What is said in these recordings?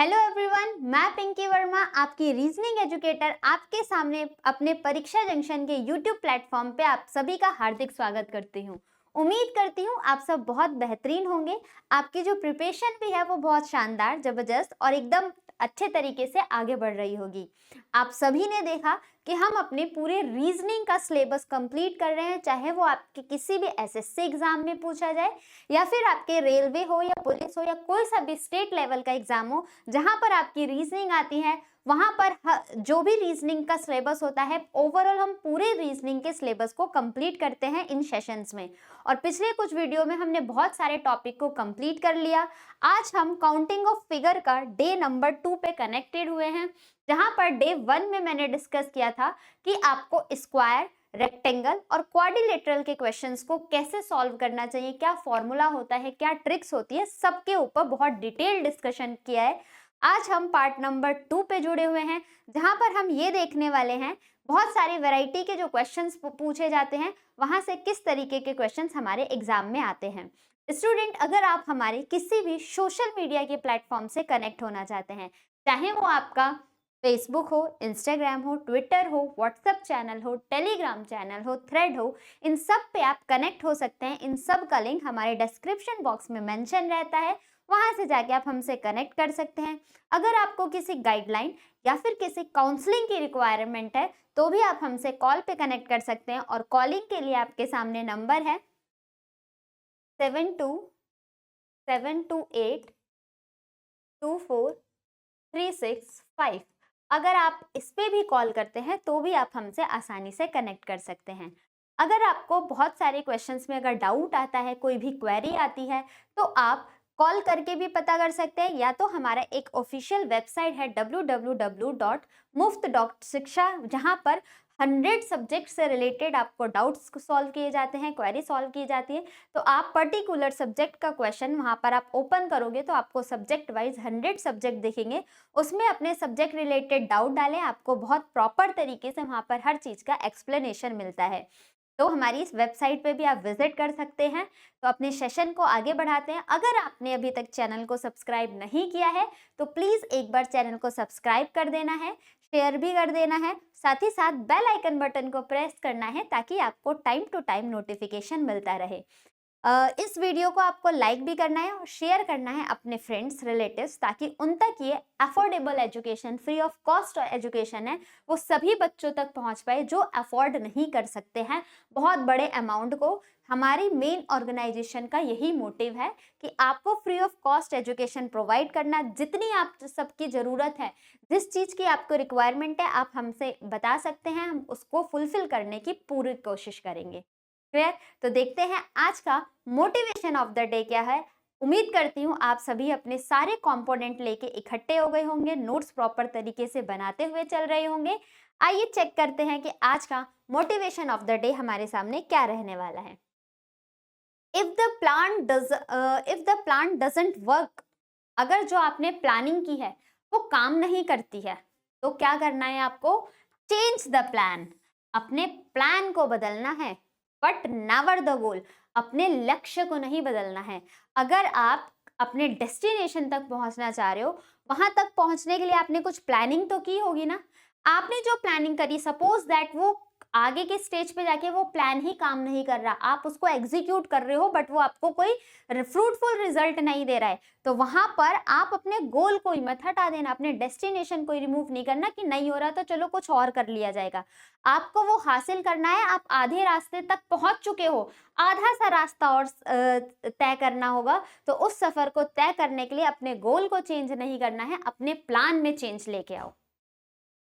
Hello everyone, मैं पिंकी वर्मा आपकी reasoning educator आपके सामने अपने परीक्षा जंक्शन के यूट्यूब प्लेटफॉर्म पे आप सभी का हार्दिक स्वागत करती हूँ। उम्मीद करती हूँ आप सब बहुत बेहतरीन होंगे। आपकी जो प्रिपरेशन भी है वो बहुत शानदार, जबरदस्त और एकदम अच्छे तरीके से आगे बढ़ रही होगी। आप सभी ने देखा कि हम अपने पूरे रीजनिंग का सिलेबस कंप्लीट कर रहे हैं, चाहे वो आपके किसी भी एसएससी एग्जाम में पूछा जाए या फिर आपके रेलवे हो या पुलिस हो या कोई सा भी स्टेट लेवल का एग्जाम हो जहां पर आपकी रीजनिंग आती है। वहां पर जो भी रीजनिंग का सिलेबस होता है, ओवरऑल हम पूरे रीजनिंग के सिलेबस को कंप्लीट करते हैं इन सेशंस में। और पिछले कुछ वीडियो में हमने बहुत सारे टॉपिक को कंप्लीट कर लिया। आज हम काउंटिंग ऑफ फिगर का डे नंबर 2 पे कनेक्टेड हुए हैं, जहां पर डे 1 में मैंने डिस्कस किया था कि आपको स्क्वायर, रेक्टेंगल और क्वाड्रिलेटरल के क्वेश्चंस को कैसे सॉल्व करना चाहिए, क्या फॉर्मूला होता है, क्या ट्रिक्स होती है, सबके ऊपर बहुत डिटेल डिस्कशन किया है। आज हम पार्ट नंबर 2 पे जुड़े हुए हैं, जहां पर हम ये देखने वाले हैं बहुत सारी वैरायटी के जो क्वेश्चंस पूछे जाते हैं वहां से किस तरीके के क्वेश्चंस हमारे एग्जाम में आते हैं। स्टूडेंट, अगर आप हमारे किसी भी सोशल मीडिया के प्लेटफॉर्म से कनेक्ट होना चाहते हैं, चाहे वो आपका फेसबुक हो, इंस्टाग्राम हो, ट्विटर हो, व्हाट्सएप चैनल हो, टेलीग्राम चैनल हो, थ्रेड हो, इन सब पे आप कनेक्ट हो सकते हैं। इन सब का लिंक हमारे डिस्क्रिप्शन बॉक्स में मेंशन रहता है, वहां से जाके आप हमसे कनेक्ट कर सकते हैं। अगर आपको किसी गाइडलाइन या फिर किसी काउंसलिंग की रिक्वायरमेंट है तो भी आप हमसे कॉल पे कनेक्ट कर सकते हैं। और कॉलिंग के लिए आपके सामने नंबर है 7272824365। अगर आप इस पे भी कॉल करते हैं तो भी आप हमसे आसानी से कनेक्ट कर सकते हैं। अगर आपको बहुत सारे क्वेश्चंस में अगर डाउट आता है, कोई भी क्वेरी आती है, तो आप कॉल करके भी पता कर सकते हैं, या तो हमारा एक ऑफिशियल वेबसाइट है www.muft.shiksha, जहां पर 100 सब्जेक्ट से रिलेटेड आपको डाउट्स सॉल्व किए जाते हैं, क्वेरी सॉल्व की जाती है। तो आप पर्टिकुलर सब्जेक्ट का क्वेश्चन वहां पर आप ओपन करोगे तो आपको सब्जेक्ट वाइज 100 सब्जेक्ट दिखेंगे। उसमें अपने सब्जेक्ट रिलेटेड डाउट डालें, आपको बहुत प्रॉपर तरीके से वहां पर हर चीज का एक्सप्लेनेशन मिलता है। तो हमारी इस वेबसाइट पे भी आप विजिट कर सकते हैं। तो अपने सेशन को आगे बढ़ाते हैं। अगर आपने अभी तक चैनल को सब्सक्राइब नहीं किया है तो प्लीज एक बार चैनल को सब्सक्राइब कर देना है, शेयर भी कर देना है, साथ ही साथ बेल आइकन बटन को प्रेस करना है ताकि आपको टाइम टू टाइम नोटिफिकेशन मिलता रहे। इस वीडियो को आपको लाइक भी करना है और शेयर करना है अपने फ्रेंड्स, रिलेटिव्स, ताकि उन तक ये affordable education, free of cost education है, वो सभी बच्चों तक पहुंच पाए जो अफोर्ड नहीं कर सकते हैं बहुत बड़े अमाउंट को। हमारी मेन ऑर्गेनाइजेशन का यही मोटिव है कि आपको free of cost education provide करना। जितनी आप सबकी ज़रूरत है, जिस चीज़ की आपको रिक्वायरमेंट है, आप हमसे बता सकते हैं, हम उसको फुलफिल करने की पूरी कोशिश करेंगे। क्लियर? तो देखते हैं आज का मोटिवेशन ऑफ द डे क्या है। उम्मीद करती हूँ आप सभी अपने सारे कंपोनेंट लेके इकट्ठे हो गए होंगे, नोट्स प्रॉपर तरीके से बनाते हुए चल रहे होंगे। आइए चेक करते हैं कि आज का मोटिवेशन ऑफ द डे हमारे सामने क्या रहने वाला है। If the plan doesn't work, अगर जो आपने प्लानिंग की है वो काम नहीं करती है तो क्या करना है आपको? चेंज द प्लान, अपने प्लान को बदलना है, बट नेवर द गोल, अपने लक्ष्य को नहीं बदलना है। अगर आप अपने डेस्टिनेशन तक पहुंचना चाह रहे हो, वहां तक पहुंचने के लिए आपने कुछ प्लानिंग तो की होगी ना। आपने जो प्लानिंग करी, सपोज दैट वो आगे के स्टेज पे जाके वो प्लान ही काम नहीं कर रहा, आप उसको एग्जीक्यूट कर रहे हो बट वो आपको कोई फ्रूटफुल रिजल्ट नहीं दे रहा है, तो वहां पर आप अपने गोल को ही मत हटा देना, अपने डेस्टिनेशन को रिमूव नहीं करना कि नहीं हो रहा तो चलो कुछ और कर लिया जाएगा। आपको वो हासिल करना है। आप आधे रास्ते तक पहुंच चुके हो, आधा सा रास्ता और तय करना होगा। तो उस सफर को तय करने के लिए अपने गोल को चेंज नहीं करना है, अपने प्लान में चेंज लेके आओ।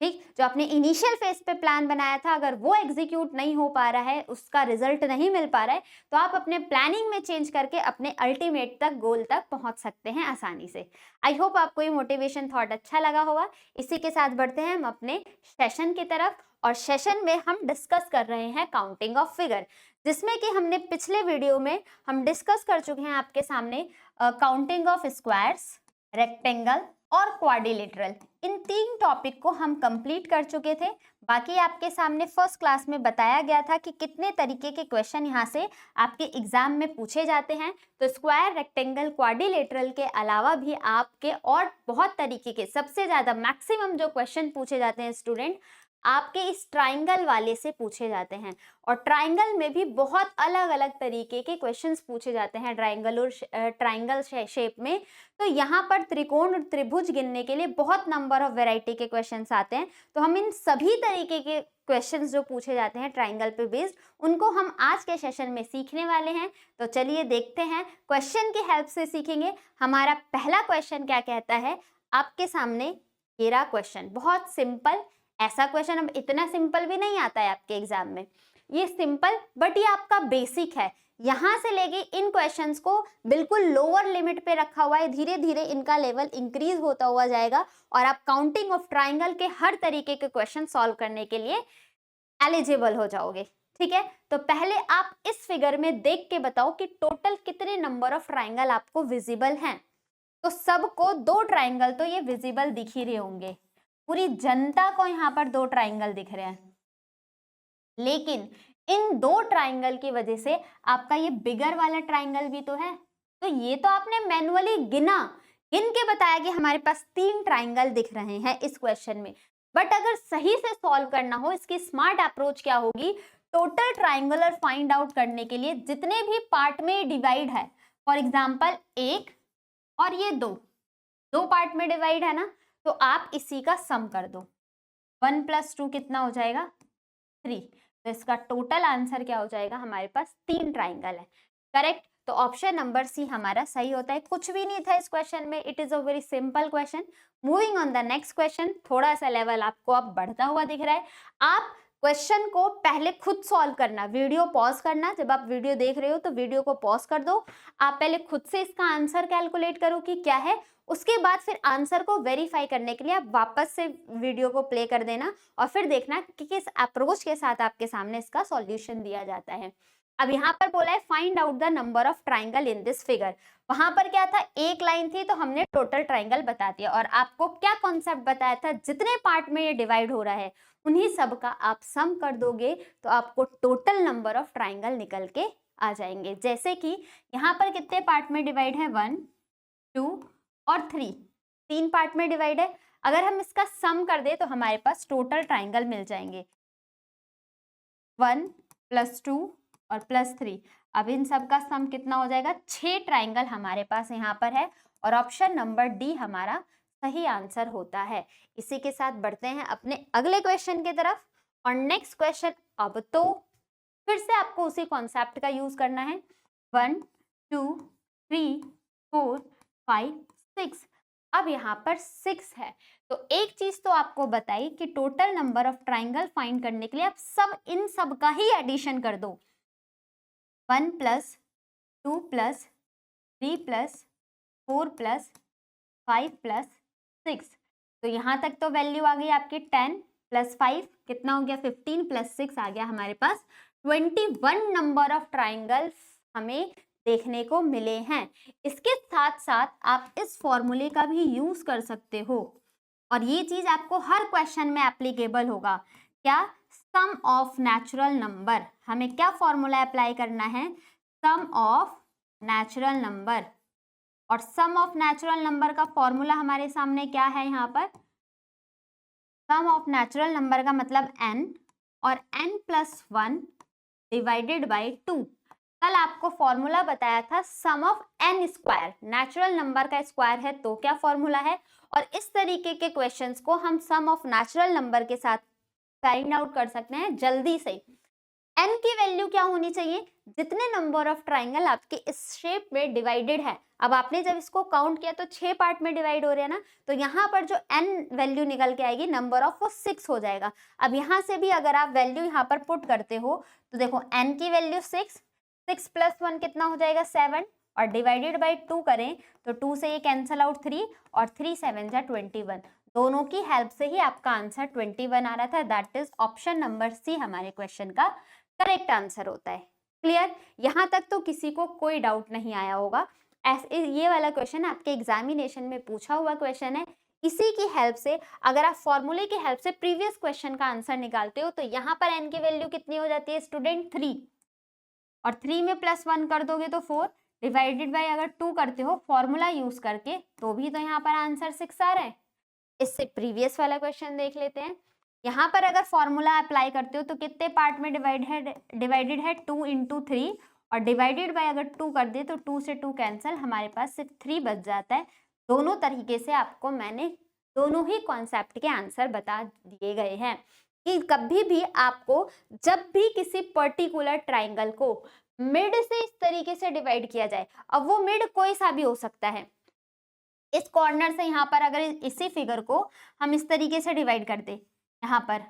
ठीक, जो आपने इनिशियल फेज पे प्लान बनाया था, अगर वो एग्जीक्यूट नहीं हो पा रहा है, उसका रिजल्ट नहीं मिल पा रहा है, तो आप अपने प्लानिंग में चेंज करके अपने अल्टीमेट तक, गोल तक पहुंच सकते हैं आसानी से। आई होप आपको ये मोटिवेशन थॉट अच्छा लगा होगा। इसी के साथ बढ़ते हैं हम अपने सेशन की तरफ, और सेशन में हम डिस्कस कर रहे हैं काउंटिंग ऑफ फिगर, जिसमें कि हमने पिछले वीडियो में हम डिस्कस कर चुके हैं आपके सामने काउंटिंग ऑफ स्क्वायर्स, रेक्टेंगल और क्वाड्रिलेटरल। इन 3 टॉपिक को हम कंप्लीट कर चुके थे। बाकी आपके सामने फर्स्ट क्लास में बताया गया था कि कितने तरीके के क्वेश्चन यहाँ से आपके एग्जाम में पूछे जाते हैं। तो स्क्वायर, रेक्टेंगल, क्वाड्रिलेटरल के अलावा भी आपके और बहुत तरीके के, सबसे ज़्यादा मैक्सिमम जो क्वेश्चन पूछे जाते हैं स्टूडेंट, आपके इस ट्राइंगल वाले से पूछे जाते हैं। और ट्राइंगल में भी बहुत अलग अलग तरीके के क्वेश्चंस पूछे जाते हैं ट्राइंगल शेप में। तो यहाँ पर त्रिकोण और त्रिभुज गिनने के लिए बहुत नंबर ऑफ वैरायटी के क्वेश्चंस आते हैं। तो हम इन सभी तरीके के क्वेश्चंस जो पूछे जाते हैं ट्राइंगल पे बेस्ड, उनको हम आज के सेशन में सीखने वाले हैं। तो चलिए देखते हैं, क्वेश्चन की हेल्प से सीखेंगे। हमारा पहला क्वेश्चन क्या कहता है, आपके सामने ये रहा क्वेश्चन, बहुत सिंपल। ऐसा क्वेश्चन अब इतना सिंपल भी नहीं आता है आपके एग्जाम में, ये सिंपल बट ये आपका बेसिक है। यहाँ से लेके इन क्वेश्चंस को बिल्कुल लोअर लिमिट पे रखा हुआ है, धीरे धीरे इनका लेवल इंक्रीज होता हुआ जाएगा और आप काउंटिंग ऑफ ट्राइंगल के हर तरीके के क्वेश्चन सॉल्व करने के लिए एलिजिबल हो जाओगे। ठीक है, तो पहले आप इस फिगर में देख के बताओ कि टोटल कितने नंबर ऑफ ट्राइंगल आपको विजिबल हैं। तो सबको 2 ट्राइंगल तो ये विजिबल दिख ही रहे होंगे, पूरी जनता को यहाँ पर 2 ट्राइंगल दिख रहे हैं। लेकिन इन 2 ट्राइंगल की वजह से आपका ये बिगर वाला ट्राइंगल भी तो है, तो ये तो आपने मैनुअली गिन के बताया कि हमारे पास 3 ट्राइंगल दिख रहे हैं इस क्वेश्चन में। बट अगर सही से सॉल्व करना हो, इसकी स्मार्ट अप्रोच क्या होगी, टोटल ट्राइंगुलर फाइंड आउट करने के लिए जितने भी पार्ट में डिवाइड है, फॉर एग्जाम्पल 1 और ये 2 पार्ट में डिवाइड है ना, तो आप इसी का सम कर दो। 1 + 2 कितना हो जाएगा, 3। तो इसका टोटल आंसर क्या हो जाएगा, हमारे पास 3 ट्राइंगल है। करेक्ट, तो ऑप्शन नंबर सी हमारा सही होता है। कुछ भी नहीं था इस क्वेश्चन में, it is a very simple question. Moving on the next question, थोड़ा सा लेवल आपको अब बढ़ता हुआ दिख रहा है। आप क्वेश्चन को पहले खुद सॉल्व करना, वीडियो पॉज करना, जब आप वीडियो देख रहे हो तो वीडियो को पॉज कर दो, आप पहले खुद से इसका आंसर कैलकुलेट करो कि क्या है। उसके बाद फिर आंसर को वेरीफाई करने के लिए आप वापस से वीडियो को प्ले कर देना और फिर देखना कि किस अप्रोच के साथ आपके सामने इसका सॉल्यूशन दिया जाता है। अब यहाँ पर बोला है find out the number of triangle in this figure. वहां पर क्या था, एक लाइन थी तो हमने टोटल ट्राइंगल बता दिया। और आपको क्या कॉन्सेप्ट बताया था, जितने पार्ट में ये डिवाइड हो रहा है उन्हीं सब का आप सम कर दोगे तो आपको टोटल नंबर ऑफ ट्राइंगल निकल के आ जाएंगे। जैसे कि यहाँ पर कितने पार्ट में डिवाइड है, 1, 2 और 3 पार्ट में डिवाइड है। अगर हम इसका सम कर दे तो हमारे पास टोटल ट्राइंगल मिल जाएंगे, 1 + 2 और +3। अब इन सब का सम कितना हो जाएगा, 6 ट्राइंगल हमारे पास यहाँ पर है और ऑप्शन नंबर डी हमारा सही आंसर होता है। इसी के साथ बढ़ते हैं अपने अगले क्वेश्चन की तरफ। और नेक्स्ट क्वेश्चन, अब तो फिर से आपको उसी कॉन्सेप्ट का यूज करना है। 1 2 3 4 5 6, अब यहाँ पर 6 है। तो एक चीज तो आपको बताई कि total number of triangle find करने के लिए आप इन सब का ही एडिशन कर दो, 1 + 2 + 3 + 4 + 5 + 6। तो यहाँ तक तो वैल्यू आ गई आपकी 10 + 5 कितना हो गया, 15 + 6 आ गया हमारे पास 21 नंबर ऑफ ट्राइंगल हमें देखने को मिले हैं। इसके साथ साथ आप इस फॉर्मूले का भी यूज कर सकते हो और ये चीज आपको हर क्वेश्चन में एप्लीकेबल होगा। क्या, सम ऑफ नेचुरल नंबर। हमें क्या फॉर्मूला अप्लाई करना है, सम ऑफ नेचुरल नंबर। और सम ऑफ नेचुरल नंबर का फॉर्मूला हमारे सामने क्या है, यहाँ पर सम ऑफ नेचुरल नंबर का मतलब n और n + 1 डिवाइडेड बाई 2। कल आपको फॉर्मूला बताया था सम ऑफ n², नेचुरल नंबर का स्क्वायर है तो क्या फॉर्मूला है। और इस तरीके के क्वेश्चंस को हम सम ऑफ नेचुरल नंबर के साथ फाइंड आउट कर सकते हैं जल्दी से। n की वैल्यू क्या होनी चाहिए, जितने नंबर ऑफ ट्राइंगल आपके इस शेप में डिवाइडेड है। अब आपने जब इसको काउंट किया तो 6 पार्ट में डिवाइड हो रहे हैं ना, तो यहाँ पर जो n वैल्यू निकल के आएगी नंबर ऑफ, वो 6 हो जाएगा। अब यहाँ से भी अगर आप वैल्यू यहाँ पर पुट करते हो तो देखो n की वैल्यू 6 + 1 कितना हो जाएगा, 7 और डिवाइडेड बाई 2 करें तो 2 से ये कैंसल आउट 3 और 3 7 जा 21। दोनों की हेल्प से ही आपका आंसर 21 आ रहा था। That is option number C हमारे क्वेश्चन का करेक्ट आंसर होता है। क्लियर, यहाँ तक तो किसी को कोई डाउट नहीं आया होगा। ऐसे ये वाला क्वेश्चन आपके एग्जामिनेशन में पूछा हुआ क्वेश्चन है, इसी की हेल्प से अगर आप फॉर्मूले की हेल्प से प्रीवियस क्वेश्चन का आंसर निकालते हो तो यहाँ पर n की वैल्यू कितनी हो जाती है स्टूडेंट 3, और 3 में +1 कर दोगे तो 4 डिवाइडेड बाय अगर 2 करते हो फॉर्मूला यूज करके तो भी तो यहाँ पर आंसर 6 आ रहा है। इससे प्रीवियस वाला क्वेश्चन देख लेते हैं। यहाँ पर अगर फॉर्मूला अप्लाई करते हो तो कितने पार्ट में डिवाइडेड है 2 × 3, और डिवाइडेड बाय अगर 2 कर दे तो 2 से 2 कैंसिल, हमारे पास सिर्फ 3 बच जाता है। दोनों तरीके से आपको मैंने दोनों ही कॉन्सेप्ट के आंसर बता दिए गए हैं कि कभी भी आपको जब भी किसी पर्टिकुलर ट्राइंगल को मिड से इस तरीके से डिवाइड किया जाए, अब वो मिड कोई सा भी हो सकता है, इस कॉर्नर से यहाँ पर अगर इसी फिगर को हम इस तरीके से डिवाइड कर दे यहाँ पर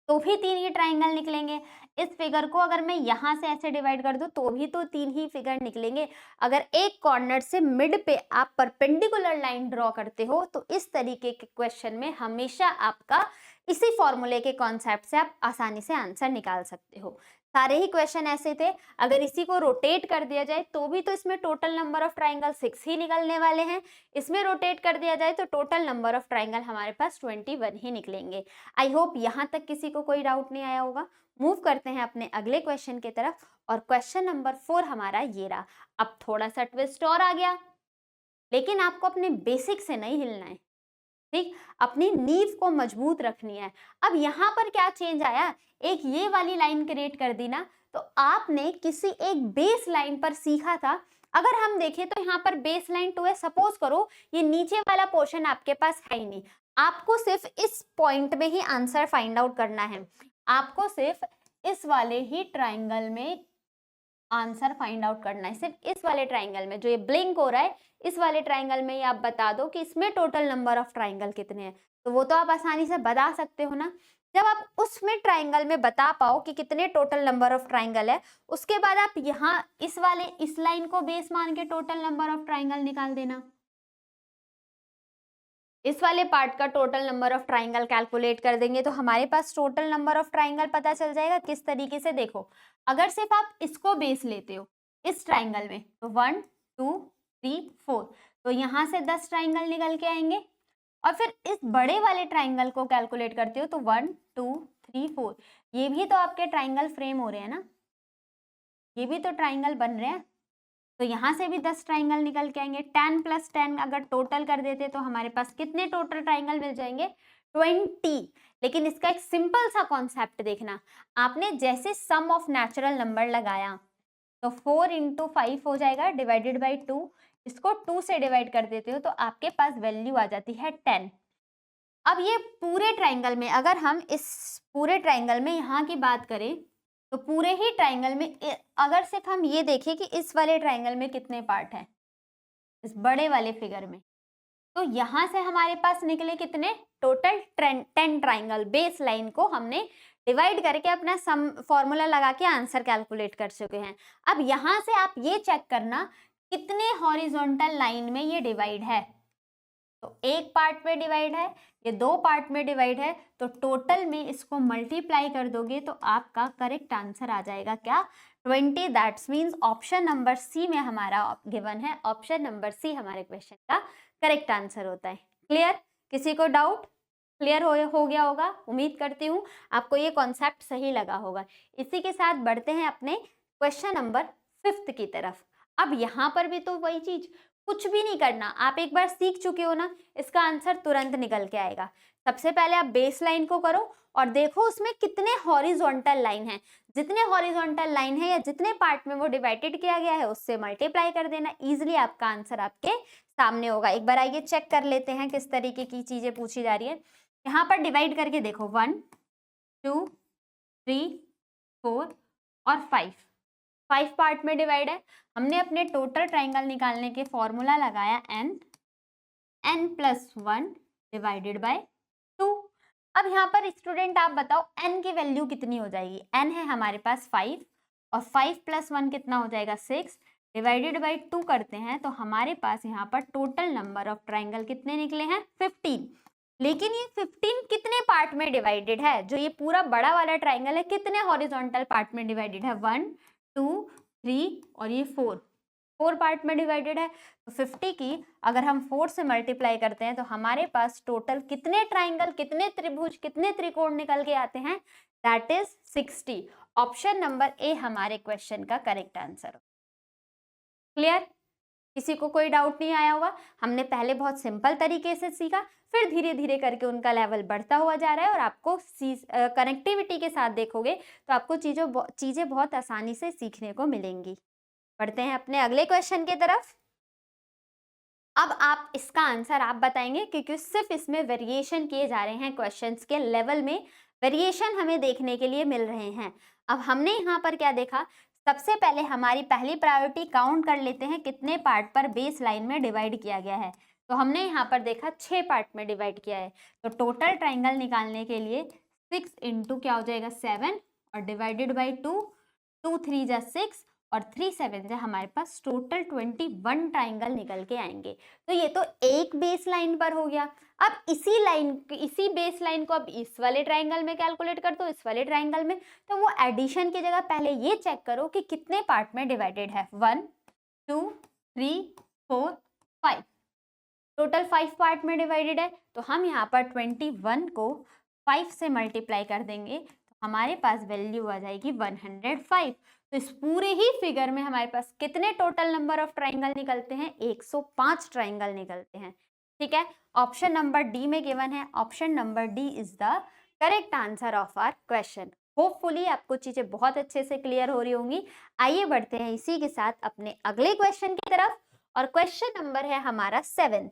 तो भी 3 ही ट्राइंगल निकलेंगे। इस फिगर को अगर मैं यहाँ से ऐसे डिवाइड कर दूं तो भी तो 3 ही फिगर निकलेंगे। अगर एक कॉर्नर से मिड पे आप परपेंडिकुलर लाइन ड्रॉ करते हो तो इस तरीके के क्वेश्चन में हमेशा आपका इसी फॉर्मूले के कॉन्सेप्ट से आप आसानी से आंसर निकाल सकते हो। सारे ही क्वेश्चन ऐसे थे। अगर इसी को रोटेट कर दिया जाए तो भी तो इसमें टोटल नंबर ऑफ ट्राइंगल 6 ही निकलने वाले हैं। इसमें रोटेट कर दिया जाए तो टोटल नंबर ऑफ ट्राइंगल हमारे पास 21 ही निकलेंगे। आई होप यहाँ तक किसी को कोई डाउट नहीं आया होगा। मूव करते हैं अपने अगले क्वेश्चन की तरफ, और क्वेश्चन नंबर 4 हमारा ये रहा। अब थोड़ा सा ट्विस्ट और आ गया, लेकिन आपको अपने बेसिक से नहीं हिलना है, ठीक, अपनी नींव को मजबूत रखनी है। अब यहाँ पर क्या चेंज आया, एक ये वाली लाइन क्रिएट कर दी ना, तो आपने किसी एक बेस लाइन पर सीखा था। अगर हम देखें तो यहाँ पर बेस लाइन 2 है। सपोज करो ये नीचे वाला पोर्शन आपके पास है ही नहीं, आपको सिर्फ इस पॉइंट में ही आंसर फाइंड आउट करना है। आपको सिर्फ इस वाले ही ट्राइंगल में आंसर फाइंड आउट करना है, सिर्फ इस वाले ट्राइंगल में जो ये ब्लिंक हो रहा है, इस वाले ट्राइंगल में ही आप बता दो कि इसमें टोटल नंबर ऑफ ट्राइंगल कितने हैं, तो वो तो आप आसानी से बता सकते हो ना। जब आप उसमें ट्राइंगल में बता पाओ कि कितने टोटल नंबर ऑफ ट्राइंगल है, उसके बाद आप यहाँ इस वाले इस लाइन को बेस मान के टोटल नंबर ऑफ ट्राइंगल निकाल देना। इस वाले पार्ट का total number of triangle calculate कर देंगे तो हमारे पास टोटल नंबर ऑफ ट्राइंगल पता चल जाएगा। किस तरीके से, देखो, अगर सिर्फ आप इसको बेस लेते हो इस ट्राइंगल में तो 1 2 3 4, तो यहाँ से 10 ट्राइंगल निकल के आएंगे। और फिर इस बड़े वाले ट्राइंगल को कैलकुलेट करते हो तो 1 2 3 4, ये भी तो आपके ट्राइंगल फ्रेम हो रहे हैं ना, ये भी तो ट्राइंगल बन रहे हैं, तो यहाँ से भी 10 ट्राइंगल निकल के आएंगे। 10 + 10 अगर टोटल कर देते तो हमारे पास कितने टोटल ट्राइंगल मिल जाएंगे, 20। लेकिन इसका एक सिंपल सा कॉन्सेप्ट देखना, आपने जैसे सम ऑफ नेचुरल नंबर लगाया तो 4 × 5 हो जाएगा डिवाइडेड बाई 2, इसको 2 से डिवाइड कर देते हो तो आपके पास वैल्यू आ जाती है 10। अब ये पूरे ट्राइंगल में, अगर हम इस पूरे ट्राइंगल में यहाँ की बात करें तो पूरे ही ट्राइंगल में अगर सिर्फ हम ये देखें कि इस वाले ट्राइंगल में कितने पार्ट हैं, इस बड़े वाले फिगर में, तो यहाँ से हमारे पास निकले कितने, टोटल 10 ट्राइंगल। बेस लाइन को हमने डिवाइड करके अपना सम फॉर्मूला लगा के आंसर कैलकुलेट कर चुके हैं। अब यहाँ से आप ये चेक करना कितने हॉरिजॉन्टल लाइन में ये डिवाइड है, तो एक पार्ट में डिवाइड है, ये 2 पार्ट में डिवाइड है, तो टोटल में इसको मल्टीप्लाई कर दोगे तो आपका करेक्ट आंसर आ जाएगा क्या, 20। That's means option number C में हमारा गिवन है, ऑप्शन नंबर सी हमारे क्वेश्चन का करेक्ट आंसर होता है। क्लियर, किसी को डाउट, क्लियर हो गया होगा, उम्मीद करती हूँ आपको ये कॉन्सेप्ट सही लगा होगा। इसी के साथ बढ़ते हैं अपने क्वेश्चन नंबर 5 की तरफ। अब यहाँ पर भी तो वही चीज, कुछ भी नहीं करना, आप एक बार सीख चुके हो ना, इसका आंसर तुरंत निकल के आएगा। सबसे पहले आप बेस लाइन को करो और देखो उसमें कितने हॉरिजॉन्टल लाइन है, जितने हॉरिजॉन्टल लाइन है या जितने पार्ट में वो डिवाइडेड किया गया है उससे मल्टीप्लाई कर देना, इजीली आपका आंसर आपके सामने होगा। एक बार आइए चेक कर लेते हैं किस तरीके की चीजें पूछी जा रही है। यहाँ पर डिवाइड करके देखो 1 2 3 4 और 5 पार्ट में डिवाइड है। हमने अपने टोटल ट्राइंगल निकालने के फॉर्मूला लगाया n + 1 डिवाइडेड बाय 2। अब यहाँ पर स्टूडेंट आप बताओ n की वैल्यू कितनी हो जाएगी, n है हमारे पास 5 और 5 + 1 कितना हो जाएगा 6, डिवाइडेड बाई 2 करते हैं तो हमारे पास यहाँ पर टोटल नंबर ऑफ ट्राइंगल कितने निकले हैं 15। लेकिन ये 15 कितने पार्ट में डिवाइडेड है, जो ये पूरा बड़ा वाला ट्राइंगल है कितने हॉरिजॉन्टल पार्ट में डिवाइडेड है, 1 2 3 और ये 4 4 पार्ट में डिवाइडेड है, तो 50 की अगर हम 4 से मल्टीप्लाई करते हैं तो हमारे पास टोटल कितने ट्राइंगल, कितने त्रिभुज, कितने त्रिकोण निकल के आते हैं, दैट इज 60। ऑप्शन नंबर ए हमारे क्वेश्चन का करेक्ट आंसर। क्लियर? किसी को कोई डाउट नहीं आया होगा? हमने पहले बहुत सिंपल तरीके से सीखा, फिर धीरे धीरे करके उनका लेवल बढ़ता हुआ जा रहा है और आपको कनेक्टिविटी के साथ देखोगे तो आपको चीजें बहुत आसानी से सीखने को मिलेंगी। बढ़ते हैं अपने अगले क्वेश्चन की तरफ। अब आप इसका आंसर आप बताएंगे, क्योंकि सिर्फ इसमें वेरिएशन किए जा रहे हैं, क्वेश्चंस के लेवल में वेरिएशन हमें देखने के लिए मिल रहे हैं। अब हमने यहाँ पर क्या देखा, सबसे पहले हमारी पहली प्रायोरिटी काउंट कर लेते हैं कितने पार्ट पर बेस लाइन में डिवाइड किया गया है। तो हमने यहाँ पर देखा 6 पार्ट में डिवाइड किया है, तो टोटल ट्राइंगल निकालने के लिए 6 इंटू क्या हो जाएगा 7 और डिवाइडेड बाई 2, 2 3 जा 6 और 3 7 जा हमारे पास टोटल 21 ट्राइंगल निकल के आएंगे। तो ये तो एक बेस लाइन पर हो गया। अब इसी बेस लाइन को अब इस वाले ट्राइंगल में कैलकुलेट कर दो, इस वाले ट्राइंगल में, तो वो एडिशन की जगह पहले ये चेक करो कि कितने पार्ट में डिवाइडेड है। 1 2 3 4 5, टोटल 5 पार्ट में डिवाइडेड है। तो हम यहाँ पर 21 को 5 से मल्टीप्लाई कर देंगे तो हमारे पास वैल्यू आ जाएगी 105। तो इस पूरे ही फिगर में हमारे पास कितने टोटल नंबर ऑफ ट्राइंगल निकलते हैं, 105 ट्राइंगल निकलते हैं। ठीक है, ऑप्शन नंबर डी में गिवन है, option number D is the correct answer of our question. Hopefully आपको चीजें बहुत अच्छे से क्लियर हो रही होंगी। आइए बढ़ते हैं इसी के साथ अपने अगले क्वेश्चन की तरफ, और क्वेश्चन नंबर है हमारा 7।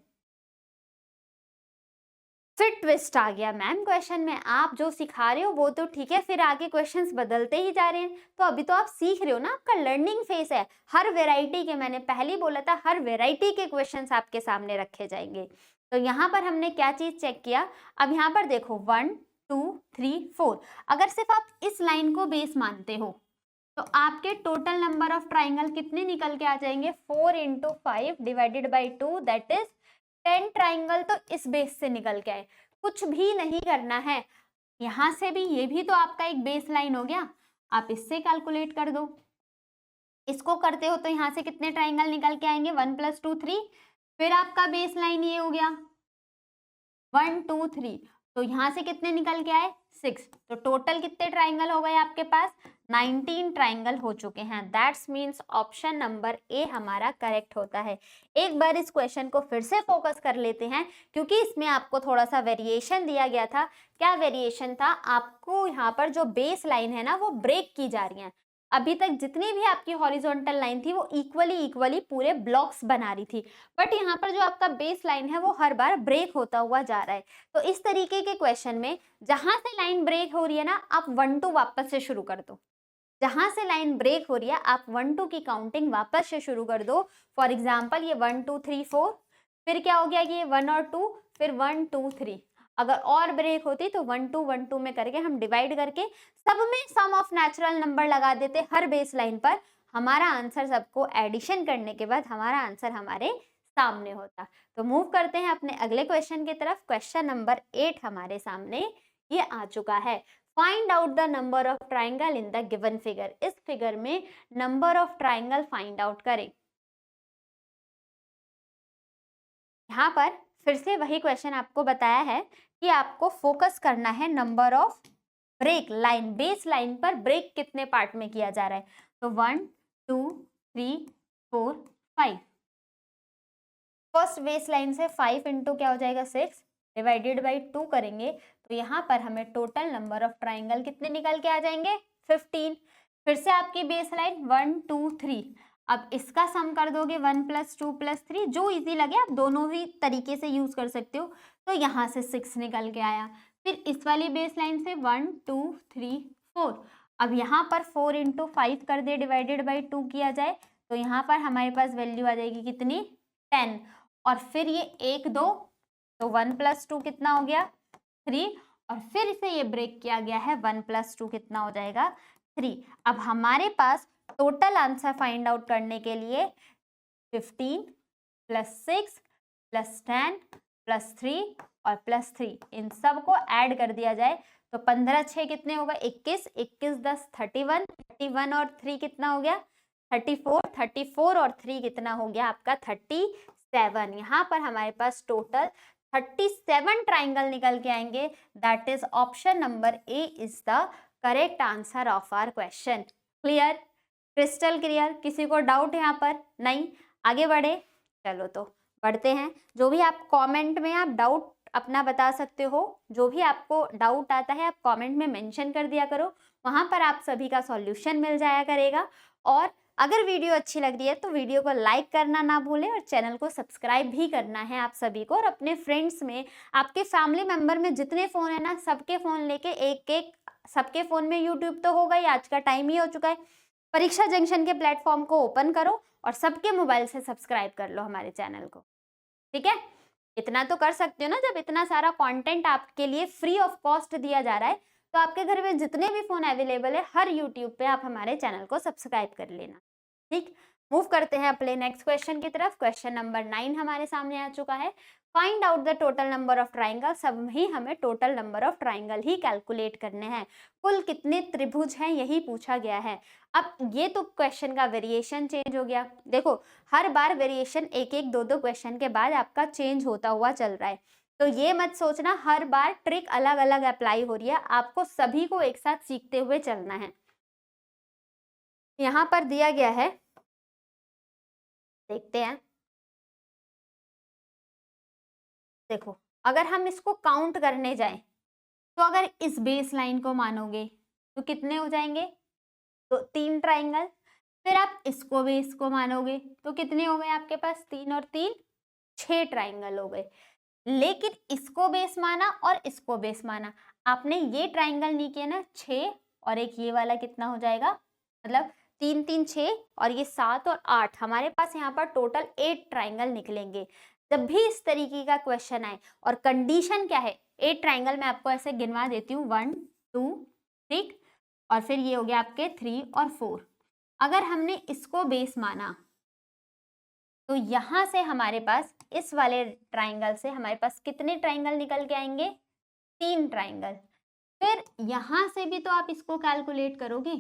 फिर ट्विस्ट आ गया मैम क्वेश्चन में, आप जो सिखा रहे हो वो तो ठीक है, फिर आगे क्वेश्चंस बदलते ही जा रहे हैं। तो अभी तो आप सीख रहे हो ना, आपका लर्निंग फेज है। हर वेराइटी के, मैंने पहले ही बोला था, हर वेराइटी के क्वेश्चंस आपके सामने रखे जाएंगे। तो यहाँ पर हमने क्या चीज चेक किया, अब यहाँ पर देखो 1 2 3 4, अगर सिर्फ आप इस लाइन को बेस मानते हो तो आपके टोटल नंबर ऑफ ट्राइंगल कितने निकल के आ जाएंगे, 4 into 5 divided by 2, that is 10 triangle तो इस बेस से निकल के आए। कुछ भी नहीं करना है, यहां से भी, ये भी तो आपका एक बेस लाइन हो गया, आप इससे कैलकुलेट कर दो। इसको करते हो तो यहाँ से कितने ट्राइंगल निकल के आएंगे, 1 + 2 3, फिर आपका बेस लाइन ये हो गया 1 2 3, तो यहाँ से कितने निकल के आए 6, तो टोटल कितने ट्राइंगल हो गए आपके पास, 19 ट्राइंगल हो चुके हैं। दैट्स मीन्स ऑप्शन नंबर ए हमारा करेक्ट होता है। एक बार इस क्वेश्चन को फिर से फोकस कर लेते हैं, क्योंकि इसमें आपको थोड़ा सा वेरिएशन दिया गया था। क्या वेरिएशन था, आपको यहाँ पर जो बेस लाइन है ना वो ब्रेक की जा रही है। अभी तक जितनी भी आपकी हॉरिजॉन्टल लाइन थी वो इक्वली पूरे ब्लॉक्स बना रही थी, बट यहाँ पर जो आपका बेस लाइन है वो हर बार ब्रेक होता हुआ जा रहा है। तो इस तरीके के क्वेश्चन में जहां से लाइन ब्रेक हो रही है ना, आप 1 2 वापस से शुरू कर दो। जहां से लाइन ब्रेक हो रही है आप 1 2 की काउंटिंग वापस से शुरू कर दो। फॉर एग्जाम्पल ये 1 2 3 4, फिर क्या हो गया कि ये 1 और 2, फिर 1 2 3, अगर और ब्रेक होती तो 1 2 में करके हम डिवाइड करके सब में सम ऑफ नेचुरल नंबर लगा देते हर बेस लाइन पर। हमारा आंसर सबको एडिशन करने के बाद हमारा आंसर हमारे सामने होता। तो मूव करते हैं अपने अगले क्वेश्चन की तरफ। क्वेश्चन नंबर 8 हमारे सामने ये आ चुका है। Find out the number of triangle in the given figure. इस फिगर में number of triangle find out करें। यहाँ पर फिर से वही क्वेश्चन आपको बताया है कि आपको फोकस करना है number of break line, base line पर ब्रेक कितने पार्ट में किया जा रहा है। तो 1 2 3 4 5, फर्स्ट बेस लाइन से 5 इंटू क्या हो जाएगा 6 डिवाइडेड बाई 2 करेंगे तो यहाँ पर हमें टोटल नंबर ऑफ ट्राइंगल कितने निकल के आ जाएंगे 15। फिर से आपकी बेस लाइन 1 2 3, अब इसका सम कर दोगे 1 + 2 + 3, जो इजी लगे आप दोनों ही तरीके से यूज कर सकते हो। तो यहाँ से 6 निकल के आया। फिर इस वाली बेस लाइन से 1 2 3 4, अब यहाँ पर 4 इंटू 5 कर दे डिवाइडेड बाई 2 किया जाए तो यहाँ पर हमारे पास वैल्यू आ जाएगी कितनी 10, और फिर ये 1 2, तो 1 + 2 कितना हो गया 3, और फिर इसे ये ब्रेक किया गया है 1 + 2 कितना हो जाएगा 3। अब हमारे पास टोटल आंसर फाइंड आउट करने के लिए 15 + 6 + 10 + 3 और +3 इन सब को ऐड कर दिया जाए तो 15 6 कितने होगा 21, 21 10 31, 31 और 3 कितना हो गया 34 और 3 कितना हो गया आपका 37। यहाँ पर हमारे पास टोटल 37 ट्राइंगल निकल के आएंगे। That is option number A is the correct answer of our question. Clear, crystal clear, किसी को डाउट यहाँ पर? नहीं, आगे बढ़े। चलो तो बढ़ते हैं। जो भी आप कमेंट में आप डाउट अपना बता सकते हो, जो भी आपको डाउट आता है आप कमेंट में मेंशन कर दिया करो, वहां पर आप सभी का सॉल्यूशन मिल जाया करेगा। और अगर वीडियो अच्छी लग रही है तो वीडियो को लाइक करना ना भूलें और चैनल को सब्सक्राइब भी करना है आप सभी को। और अपने फ्रेंड्स में, आपके फैमिली मेंबर में जितने फ़ोन है ना, सबके फ़ोन लेके एक एक, सबके फ़ोन में यूट्यूब तो होगा ही, आज का टाइम ही हो चुका है। परीक्षा जंक्शन के प्लेटफॉर्म को ओपन करो और सबके मोबाइल से सब्सक्राइब कर लो हमारे चैनल को, ठीक है? इतना तो कर सकते हो ना, जब इतना सारा कंटेंट आपके लिए फ्री ऑफ कॉस्ट दिया जा रहा है, तो आपके घर में जितने भी फ़ोन अवेलेबल है हर यूट्यूब पे आप हमारे चैनल को सब्सक्राइब कर लेना। ठीक, मूव करते हैं अपने नेक्स्ट क्वेश्चन की तरफ। क्वेश्चन नंबर 9 हमारे सामने आ चुका है। Find out the total number of triangle. सब ही हमें total number of triangle he calculate करने हैं। कुल कितने त्रिभुज हैं यही पूछा गया है। अब ये तो क्वेश्चन का वेरिएशन चेंज हो गया। देखो, हर बार वेरिएशन एक एक दो दो क्वेश्चन के बाद आपका चेंज होता हुआ चल रहा है, तो ये मत सोचना हर बार ट्रिक अलग अलग अप्लाई हो रही है। आपको सभी को एक साथ सीखते हुए चलना है। यहाँ पर दिया गया है, देखते हैं। देखो, अगर हम इसको काउंट करने जाएं तो अगर इस बेस लाइन को मानोगे तो कितने हो जाएंगे? तो 3 ट्राइंगल। फिर आप इसको बेस को मानोगे तो कितने हो गए आपके पास? 3 और 3 6 ट्राइंगल हो गए। लेकिन इसको बेस माना और इसको बेस माना, आपने ये ट्राइंगल नहीं किया ना, 6 और एक ये वाला कितना हो जाएगा? मतलब 3 3 6 और ये 7 और 8, हमारे पास यहाँ पर टोटल 8 ट्राइंगल निकलेंगे। जब भी इस तरीके का क्वेश्चन आए और कंडीशन क्या है, 8 ट्राइंगल मैं आपको ऐसे गिनवा देती हूँ, 1 2, ठीक, और फिर ये हो गया आपके 3 और 4। अगर हमने इसको बेस माना तो यहाँ से हमारे पास इस वाले ट्राइंगल से हमारे पास कितने ट्राइंगल निकल के आएंगे? 3 ट्राइंगल। फिर यहाँ से भी तो आप इसको कैलकुलेट करोगे,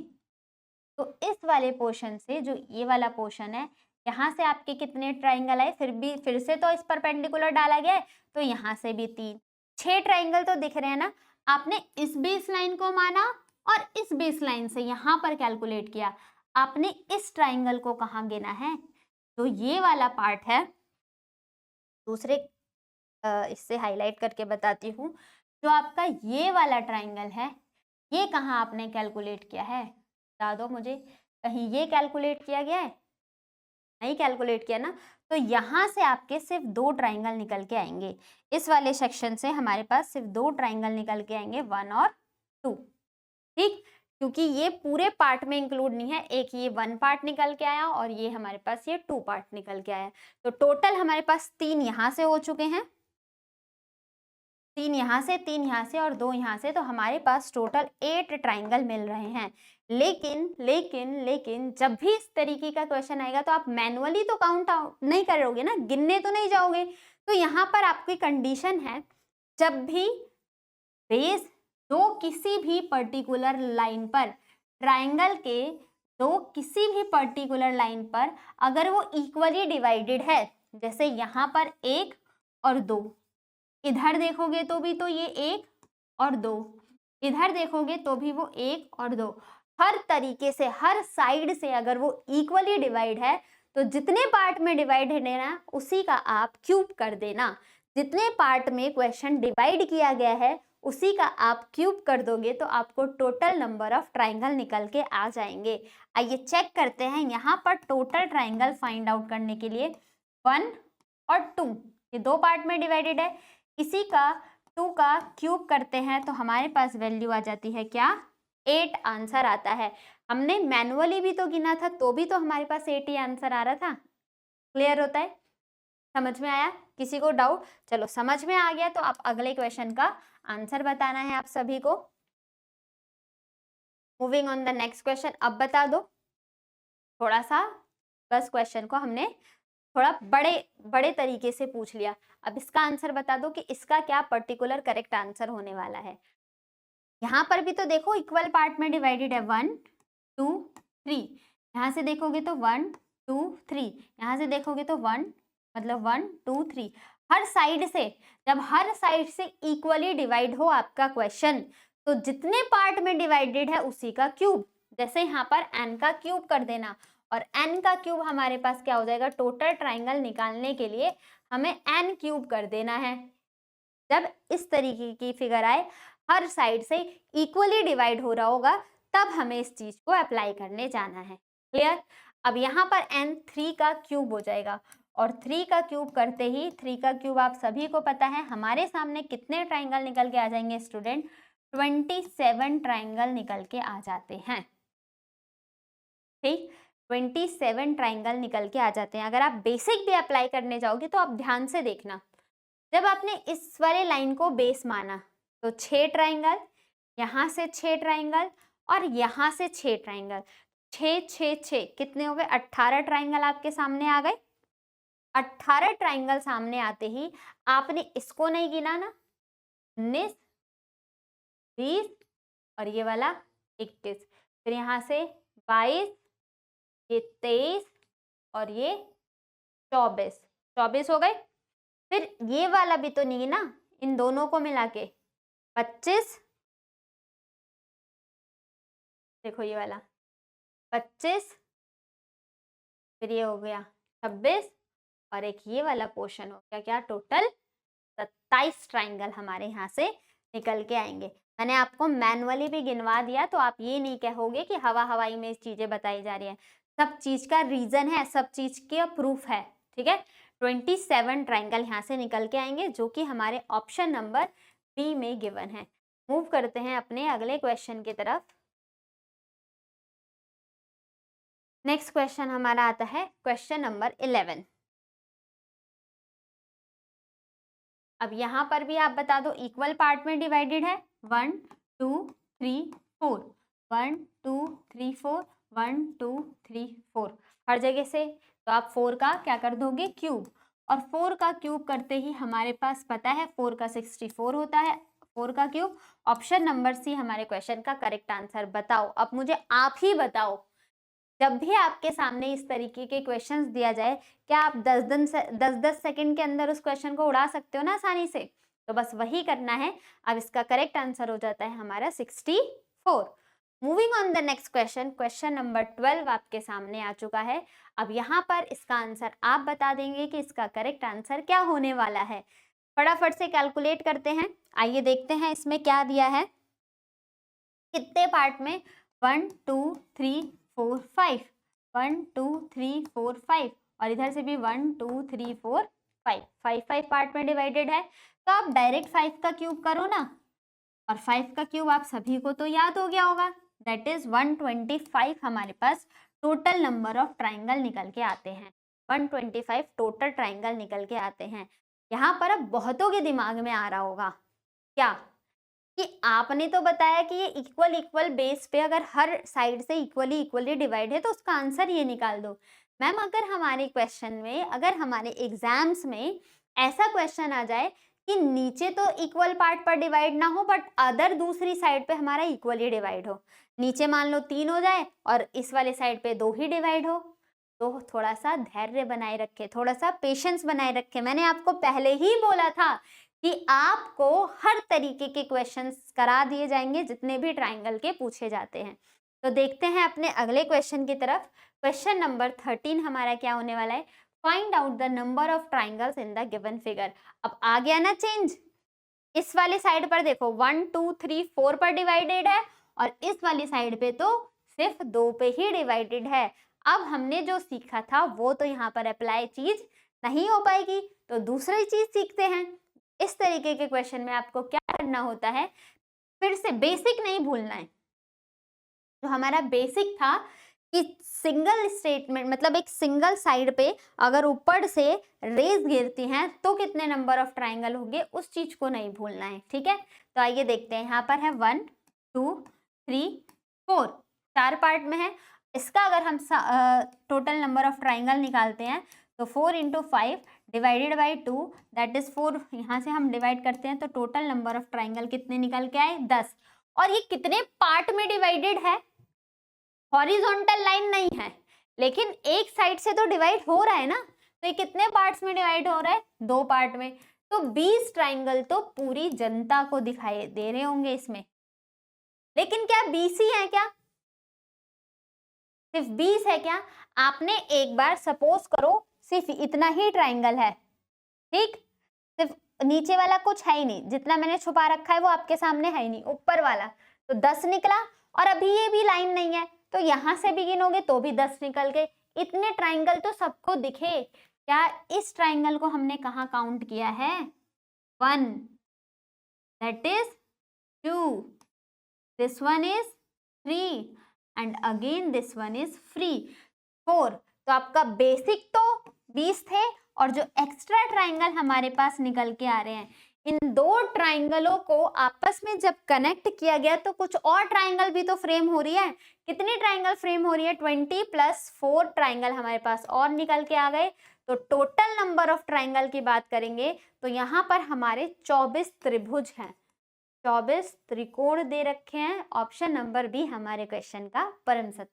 तो इस वाले पोर्शन से जो ये वाला पोर्शन है, यहाँ से आपके कितने ट्राइंगल आए? फिर से तो इस परपेंडिकुलर डाला गया है, तो यहाँ से भी 3, 6 ट्राइंगल तो दिख रहे हैं ना। आपने इस बेस लाइन को माना और इस बेस लाइन से यहाँ पर कैलकुलेट किया। आपने इस ट्राइंगल को कहाँ गिना है? तो ये वाला पार्ट है, दूसरे इससे हाईलाइट करके बताती हूँ। जो आपका ये वाला ट्राइंगल है, ये कहाँ आपने कैलकुलेट किया है? बता दो मुझे, कहीं ये कैलकुलेट किया गया है? नहीं कैलकुलेट किया ना। तो यहाँ से आपके सिर्फ 2 ट्राइंगल निकल के आएंगे। इस वाले सेक्शन से हमारे पास सिर्फ 2 ट्राइंगल निकल के आएंगे, 1 और 2, ठीक, क्योंकि ये पूरे पार्ट में इंक्लूड नहीं है। एक ये 1 पार्ट निकल के आया और ये हमारे पास ये 2 पार्ट निकल के आया। तो टोटल हमारे पास 3 यहाँ से हो चुके हैं, 3 यहाँ से, 3 यहाँ से और 2 यहाँ से, तो हमारे पास टोटल 8 ट्राइंगल मिल रहे हैं। लेकिन जब भी इस तरीके का क्वेश्चन आएगा तो आप मैनुअली तो काउंट आउट नहीं करोगे ना, गिनने तो नहीं जाओगे। तो यहाँ पर आपकी कंडीशन है, जब भी बेस दो किसी भी पर्टिकुलर लाइन पर, ट्राइंगल के दो किसी भी पर्टिकुलर लाइन पर अगर वो इक्वली डिवाइडेड है, जैसे यहाँ पर 1 और 2, इधर देखोगे तो भी तो ये 1 और 2, इधर देखोगे तो भी वो 1 और 2, हर तरीके से हर साइड से अगर वो इक्वली डिवाइड है तो जितने पार्ट में डिवाइड है ना उसी का आप क्यूब कर देना। जितने पार्ट में क्वेश्चन डिवाइड किया गया है उसी का आप क्यूब कर दोगे तो आपको टोटल नंबर ऑफ ट्राइंगल निकल के आ जाएंगे। आइए चेक करते हैं। यहाँ पर टोटल ट्राइंगल फाइंड आउट करने के लिए 1 और 2 ये 2 पार्ट में डिवाइडेड है, इसी का 2 का क्यूब करते हैं तो हमारे पास वैल्यू आ जाती है क्या? 8 आंसर आता है। हमने मैनुअली भी तो गिना था तो भी तो हमारे पास 8 ही आंसर आ रहा था। क्लियर होता है? समझ में आया? किसी को डाउट? चलो समझ में आ गया तो आप अगले क्वेश्चन का आंसर बताना है आप सभी को। Moving on the next question. अब बता दो थोड़ा सा, बस क्वेश्चन को हमने थोड़ा बड़े तरीके से पूछ लिया। अब इसका आंसर बता दो कि इसका क्या पर्टिकुलर करेक्ट आंसर होने वाला है। यहाँ पर भी तो देखो इक्वल पार्ट में डिवाइडेड है, 1 2 3, यहाँ से देखोगे तो 1 2 3, यहाँ से देखोगे तो 1 मतलब 1 2 3, हर साइड से, जब हर साइड से इक्वली डिवाइड हो आपका क्वेश्चन, तो जितने पार्ट में डिवाइडेड है उसी का क्यूब। जैसे यहाँ पर n का क्यूब कर देना, और n का क्यूब हमारे पास क्या हो जाएगा, टोटल ट्राइंगल निकालने के लिए हमें n क्यूब कर देना है। जब इस तरीके की फिगर आए, हर साइड से इक्वली डिवाइड हो रहा होगा, तब हमें इस चीज को अप्लाई करने जाना है। क्लियर? अब यहाँ पर n 3 का क्यूब हो जाएगा, और 3 का क्यूब करते ही, 3 का क्यूब आप सभी को पता है, हमारे सामने कितने ट्राइंगल निकल के आ जाएंगे स्टूडेंट, 27 ट्राइंगल निकल के आ जाते हैं। ठीक, 27 ट्राइंगल निकल के आ जाते हैं। अगर आप बेसिक भी अप्लाई करने जाओगे तो आप ध्यान से देखना, जब आपने इस वाले लाइन को बेस माना तो 6 ट्राइंगल, यहाँ से 6 ट्राइंगल, और यहाँ से 6 ट्राइंगल, 6 6 6 कितने हो गए, 18 ट्राइंगल आपके सामने आ गए। 18 ट्राइंगल सामने आते ही आपने इसको नहीं गिना ना, 19 20 और ये वाला 21, फिर यहाँ से 22, ये 23 और ये 24 हो गए। फिर ये वाला भी तो नहीं ना, इन दोनों को मिला के 25, देखो ये वाला 25, फिर ये हो गया 26, और एक ये वाला पोर्शन हो गया क्या, टोटल 27 ट्राइंगल हमारे यहाँ से निकल के आएंगे। मैंने आपको मैनुअली भी गिनवा दिया, तो आप ये नहीं कहोगे कि हवा हवाई में चीजें बताई जा रही है, सब चीज का रीजन है, सब चीज के प्रूफ है। ठीक है, 27 ट्राइंगल यहाँ से निकल के आएंगे, जो कि हमारे ऑप्शन नंबर बी में गिवन है। मूव करते हैं अपने अगले क्वेश्चन की तरफ। नेक्स्ट क्वेश्चन हमारा आता है क्वेश्चन नंबर 11। अब यहाँ पर भी आप बता दो, इक्वल पार्ट में डिवाइडेड है, 1 2 3 4, 1 2 3 4, 1 2 3 4 हर जगह से, तो आप 4 का क्या कर दोगे, क्यूब, और 4 का क्यूब करते ही हमारे पास पता है 4 का 64 होता है, 4 का क्यूब। ऑप्शन नंबर सी हमारे क्वेश्चन का करेक्ट आंसर। बताओ, अब मुझे आप ही बताओ, जब भी आपके सामने इस तरीके के क्वेश्चंस दिया जाए, क्या आप 10 सेकंड के अंदर उस क्वेश्चन को उड़ा सकते हो ना आसानी से, तो बस वही करना है। अब इसका करेक्ट आंसर हो जाता है हमारा 64। Moving on the next question, question number 12 आपके सामने आ चुका है। अब यहाँ पर इसका आंसर आप बता देंगे कि इसका करेक्ट आंसर क्या होने वाला है। फटाफट से कैलकुलेट करते हैं। आइए देखते हैं इसमें क्या दिया है, कितने पार्ट में, 1 2 3 4 5, 1 2 3 4 5, और इधर से भी 1 2 3 4 5, 5 पार्ट में डिवाइडेड है। तो आप डायरेक्ट 5 का क्यूब करो ना, और 5 का क्यूब आप सभी को तो याद हो गया होगा, दैट इज 125 हमारे पास टोटल नंबर ऑफ ट्राइंगल निकल के आते हैं। 125 टोटल ट्राइंगल निकल के आते हैं। यहाँ पर अब बहुतों के दिमाग में आ रहा होगा क्या, कि आपने तो बताया कि ये इक्वल बेस पे अगर हर साइड से इक्वली डिवाइड है तो उसका आंसर ये निकाल दो। मैम अगर हमारे क्वेश्चन में, अगर हमारे एग्जाम्स में ऐसा क्वेश्चन आ जाए कि नीचे तो इक्वल पार्ट पर डिवाइड ना हो, बट अदर दूसरी साइड पे हमारा इक्वली डिवाइड हो, नीचे मान लो 3 हो जाए और इस वाले साइड पे 2 ही डिवाइड हो, तो थोड़ा सा धैर्य बनाए रखे, थोड़ा सा पेशेंस बनाए रखे। मैंने आपको पहले ही बोला था कि आपको हर तरीके के क्वेश्चंस करा दिए जाएंगे जितने भी ट्राइंगल के पूछे जाते हैं। तो देखते हैं अपने अगले क्वेश्चन की तरफ। क्वेश्चन नंबर 13 हमारा क्या होने वाला है, find out the number of triangles in the given figure. अब आ गया ना चेंज, इस वाली साइड पर देखो 1 2 3 4 पर डिवाइडेड है, और इस वाली साइड पे तो सिर्फ 2 पे ही डिवाइडेड है। अब हमने जो सीखा था वो तो यहाँ पर अप्लाई चीज नहीं हो पाएगी, तो दूसरी चीज सीखते हैं। इस तरीके के क्वेश्चन में आपको क्या करना होता है, फिर से बेसिक नहीं भूलना है। जो हमारा बेसिक था कि सिंगल स्टेटमेंट, मतलब एक सिंगल साइड पे अगर ऊपर से रेज गिरती हैं तो कितने नंबर ऑफ ट्राइंगल होंगे, उस चीज को नहीं भूलना है। ठीक है, तो आइए देखते हैं। यहाँ पर है 1 2 3 4, 4 पार्ट में है। इसका अगर हम टोटल नंबर ऑफ ट्राइंगल निकालते हैं तो 4 × 5 डिवाइडेड बाई 2 दैट इज 4। यहाँ से हम डिवाइड करते हैं तो टोटल नंबर ऑफ ट्राइंगल कितने निकल के आए, 10। और ये कितने पार्ट में डिवाइडेड है, हॉरिजॉन्टल लाइन नहीं है, लेकिन एक साइड से तो डिवाइड हो रहा है ना, तो ये कितने पार्ट्स में डिवाइड हो रहा है? 2 पार्ट में। तो 20 ट्राइंगल तो पूरी जनता को दिखाई दे रहे होंगे इसमें, लेकिन क्या 20 ही है क्या? सिर्फ 20 है क्या? आपने एक बार सपोज करो सिर्फ इतना ही ट्राइंगल है, ठीक, सिर्फ नीचे वाला कुछ है ही नहीं, जितना मैंने छुपा रखा है वो आपके सामने है ही नहीं, ऊपर वाला तो 10 निकला, और अभी ये भी लाइन नहीं है तो यहां से भी गिनोगे तो भी 10 निकल गए। इतने ट्राइंगल तो सबको दिखे। क्या इस ट्राइंगल को हमने कहाँ काउंट किया है? 1, that is 2, this one is 3 and again this one is 4। तो आपका बेसिक तो 20 थे, और जो एक्स्ट्रा ट्राइंगल हमारे पास निकल के आ रहे हैं, इन 2 ट्राइंगलों को आपस में जब कनेक्ट किया गया तो कुछ और ट्राइंगल भी तो फ्रेम हो रही है। कितनी ट्राइंगल फ्रेम हो रही है? 20 + 4 ट्राइंगल हमारे पास और निकल के आ गए। तो टोटल नंबर ऑफ ट्राइंगल की बात करेंगे तो यहाँ पर हमारे 24 त्रिभुज हैं, 24 त्रिकोण दे रखे हैं। ऑप्शन नंबर बी हमारे क्वेश्चन का परम सत्य।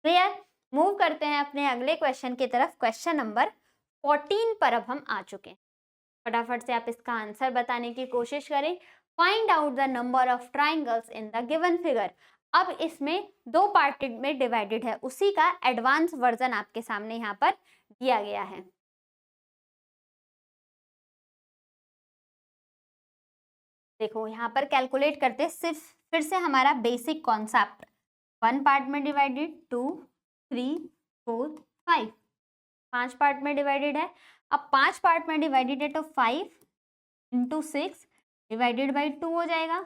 क्लियर? मूव करते हैं अपने अगले क्वेश्चन की तरफ। क्वेश्चन नंबर 14 पर अब हम आ चुके हैं। फटाफट से आप इसका आंसर बताने की कोशिश करें। Find out the number of triangles in the given figure. अब इसमें 2 पार्ट में डिवाइडेड है, उसी का एडवांस वर्जन आपके सामने यहाँ पर दिया गया है। देखो यहाँ पर कैलकुलेट करते सिर्फ फिर से हमारा बेसिक कॉन्सेप्ट। 1 पार्ट में डिवाइडेड, 2, 3, 4, 5, 5 पार्ट में डिवाइडेड है। अब 5 पार्ट में डिवाइडेड है तो 5 × 6 डिवाइडेड बाई 2 हो जाएगा।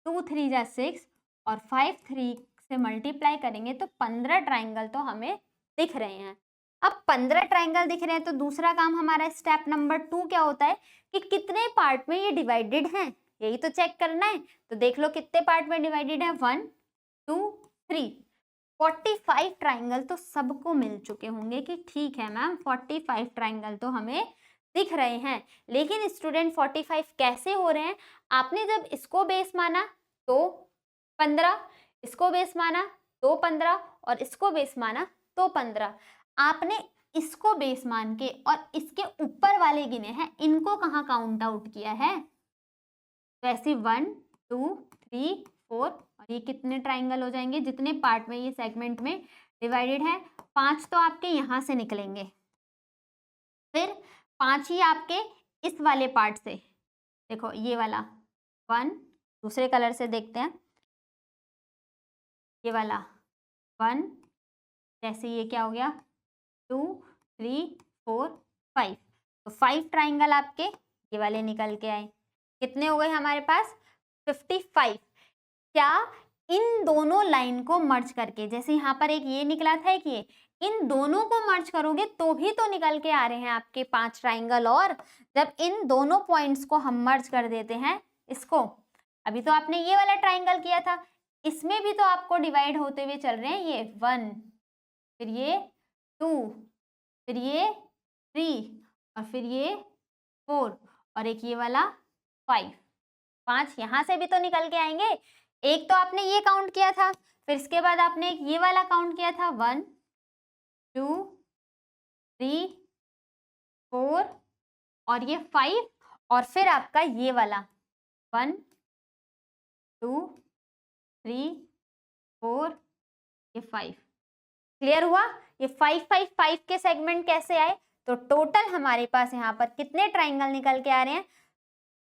2 3 जा 6 और 5 3 से मल्टीप्लाई करेंगे तो 15 ट्राइंगल तो हमें दिख रहे हैं। अब 15 ट्राइंगल दिख रहे हैं तो दूसरा काम हमारा स्टेप नंबर 2 क्या होता है कि कितने पार्ट में ये डिवाइडेड हैं, यही तो चेक करना है। तो देख लो कितने पार्ट में डिवाइडेड है, 1 2 3। 45 ट्राइंगल तो सबको मिल चुके होंगे कि ठीक है मैम 45 ट्राइंगल तो हमें दिख रहे हैं। लेकिन स्टूडेंट 45 कैसे हो रहे हैं? आपने जब इसको बेस माना तो 15, इसको बेस माना तो 15 और इसको बेस माना तो 15। आपने इसको बेस मान के और इसके ऊपर वाले गिने हैं, इनको कहाँ काउंट आउट किया है? वैसे 1 2 3 4 और ये कितने ट्राइंगल हो जाएंगे जितने पार्ट में ये सेगमेंट में डिवाइडेड है? 5 तो आपके यहाँ से निकलेंगे, फिर 5 ही आपके इस वाले पार्ट से। देखो ये वाला 1, दूसरे कलर से देखते हैं, ये वाला 1, जैसे ये क्या हो गया 2 3 4 5। तो 5 ट्राइंगल आपके ये वाले निकल के आए। कितने हो गए हमारे पास? 55। क्या इन दोनों लाइन को मर्ज करके, जैसे यहाँ पर एक ये निकला था एक ये, इन दोनों को मर्ज करोगे तो भी तो निकल के आ रहे हैं आपके 5 ट्राइंगल। और जब इन दोनों पॉइंट्स को हम मर्ज कर देते हैं, इसको अभी तो आपने ये वाला ट्राइंगल किया था, इसमें भी तो आपको डिवाइड होते हुए चल रहे हैं, ये 1 फिर ये 2 फिर ये 3 और फिर ये 4 और एक ये वाला 5। 5 यहाँ से भी तो निकल के आएंगे। एक तो आपने ये काउंट किया था, फिर इसके बाद आपने एक ये वाला काउंट किया था 1 2 3 4 और ये 5 और फिर आपका ये वाला 1 2 3 4 ये 5। क्लियर हुआ? ये 5 5 5 के सेगमेंट कैसे आए? तो टोटल हमारे पास यहाँ पर कितने ट्राइंगल निकल के आ रहे हैं?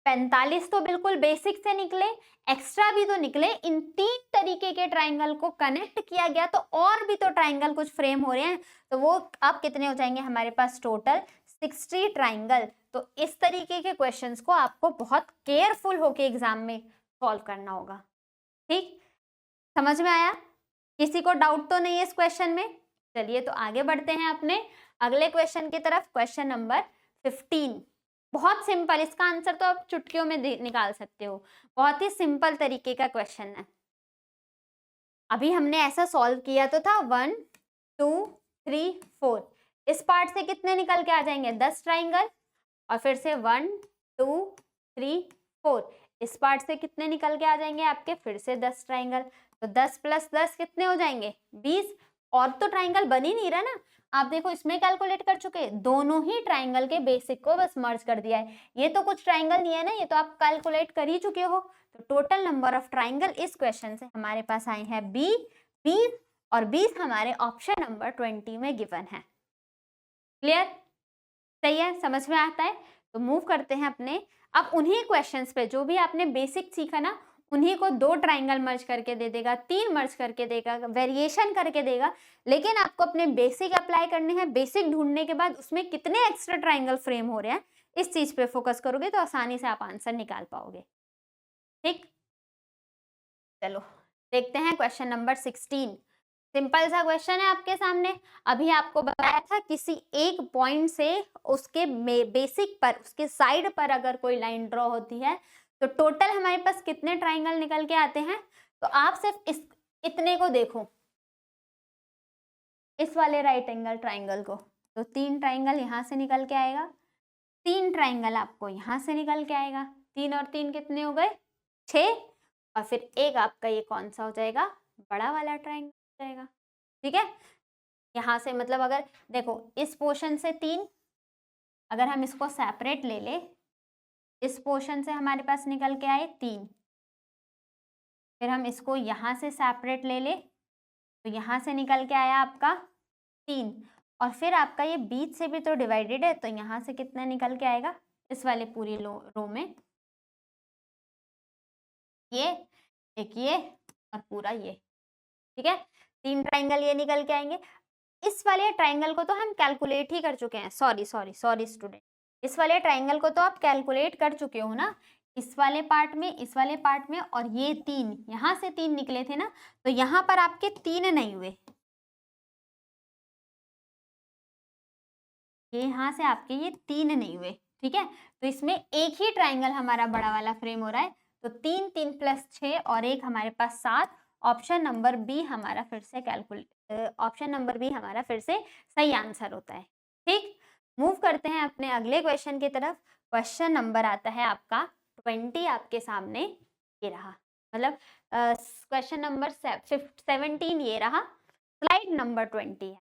45 तो बिल्कुल बेसिक से निकले, एक्स्ट्रा भी तो निकले। इन 3 तरीके के ट्राइंगल को कनेक्ट किया गया तो और भी तो ट्राइंगल कुछ फ्रेम हो रहे हैं, तो वो अब कितने हो जाएंगे हमारे पास? Total 60 triangle. तो इस तरीके के क्वेश्चंस को आपको बहुत केयरफुल होके एग्जाम में सॉल्व करना होगा। ठीक, समझ में आया? किसी को डाउट तो नहीं है इस क्वेश्चन में? चलिए तो आगे बढ़ते हैं अपने अगले क्वेश्चन की तरफ। Question number 15। बहुत सिंपल, इसका आंसर तो आप चुटकियों में निकाल सकते हो। बहुत ही सिंपल तरीके का क्वेश्चन है। अभी हमने ऐसा सॉल्व किया तो था 1 2 3 4। इस पार्ट से कितने निकल के आ जाएंगे? 10 ट्राइंगल। और फिर से 1 2 3 4। इस पार्ट से कितने निकल के आ जाएंगे आपके? फिर से 10 ट्राइंगल। तो 10 + 10 कितने हो जाएंगे? 20। और तो ट्राइंगल बन ही नहीं रहा ना। आप देखो इसमें कैलकुलेट कर चुके, दोनों ही ट्राइंगल के बेसिक को बस मर्ज कर दिया है। ये तो कुछ ट्राइंगल नहीं है ना, ये तो आप कैलकुलेट कर ही चुके हो। तो टोटल नंबर ऑफ ट्राइंगल इस क्वेश्चन से हमारे पास आए हैं 20, और 20 हमारे ऑप्शन नंबर 20 में गिवन है। क्लियर? सही है, समझ में आता है? तो मूव करते हैं अपने अब उन्हीं क्वेश्चंस पे जो भी आपने बेसिक सीखा ना, उन्हीं को 2 ट्राइंगल मर्ज करके दे देगा, 3 मर्ज करके देगा, वेरिएशन करके देगा। लेकिन आपको अपने बेसिक अप्लाई करने हैं। बेसिक ढूंढने के बाद उसमें कितने एक्स्ट्रा ट्राइंगल फ्रेम हो रहे हैं, इस चीज पे फोकस करोगे तो आसानी से आप आंसर निकाल पाओगे। ठीक, चलो देखते हैं क्वेश्चन नंबर 16। सिंपल सा क्वेश्चन है आपके सामने। अभी आपको बताया था किसी एक पॉइंट से उसके बेसिक पर, उसके साइड पर अगर कोई लाइन ड्रॉ होती है तो टोटल हमारे पास कितने ट्राइंगल निकल के आते हैं। तो आप सिर्फ इतने को देखो, इस वाले राइट एंगल ट्राइंगल को। तो 3 ट्राइंगल यहाँ से निकल के आएगा, 3 ट्राइंगल आपको यहाँ से निकल के आएगा। 3 और 3 कितने हो गए? 6। और फिर एक आपका ये कौन सा हो जाएगा? बड़ा वाला ट्राइंगल हो जाएगा। ठीक है, यहाँ से मतलब अगर देखो इस पोर्शन से 3, अगर हम इसको सेपरेट ले ले, इस पोर्शन से हमारे पास निकल के आए 3, फिर हम इसको यहाँ से सेपरेट ले ले तो यहाँ से निकल के आया आपका 3, और फिर आपका ये बीच से भी तो डिवाइडेड है, तो यहाँ से कितना निकल के आएगा इस वाले पूरी रो में? ये एक, ये और पूरा ये। ठीक है, 3 ट्राइंगल ये निकल के आएंगे। इस वाले ट्राइंगल को तो हम कैलकुलेट ही कर चुके हैं। सॉरी स्टूडेंट, इस वाले ट्राइंगल को तो आप कैलकुलेट कर चुके हो ना, इस वाले पार्ट में, इस वाले पार्ट में। और ये 3 यहाँ से 3 निकले थे ना, तो यहाँ पर आपके 3 नहीं हुए, ये यहाँ से आपके ये 3 नहीं हुए। ठीक है, तो इसमें एक ही ट्राइंगल हमारा बड़ा वाला फ्रेम हो रहा है। तो 3, 3 प्लस 6 और एक हमारे पास 7। ऑप्शन नंबर बी हमारा फिर से ऑप्शन नंबर बी हमारा फिर से सही आंसर होता है। ठीक, मूव करते हैं अपने अगले क्वेश्चन की तरफ। क्वेश्चन नंबर आता है आपका 20 आपके सामने, ये रहा। मतलब क्वेश्चन नंबर 17 ये रहा, स्लाइड नंबर 20 है।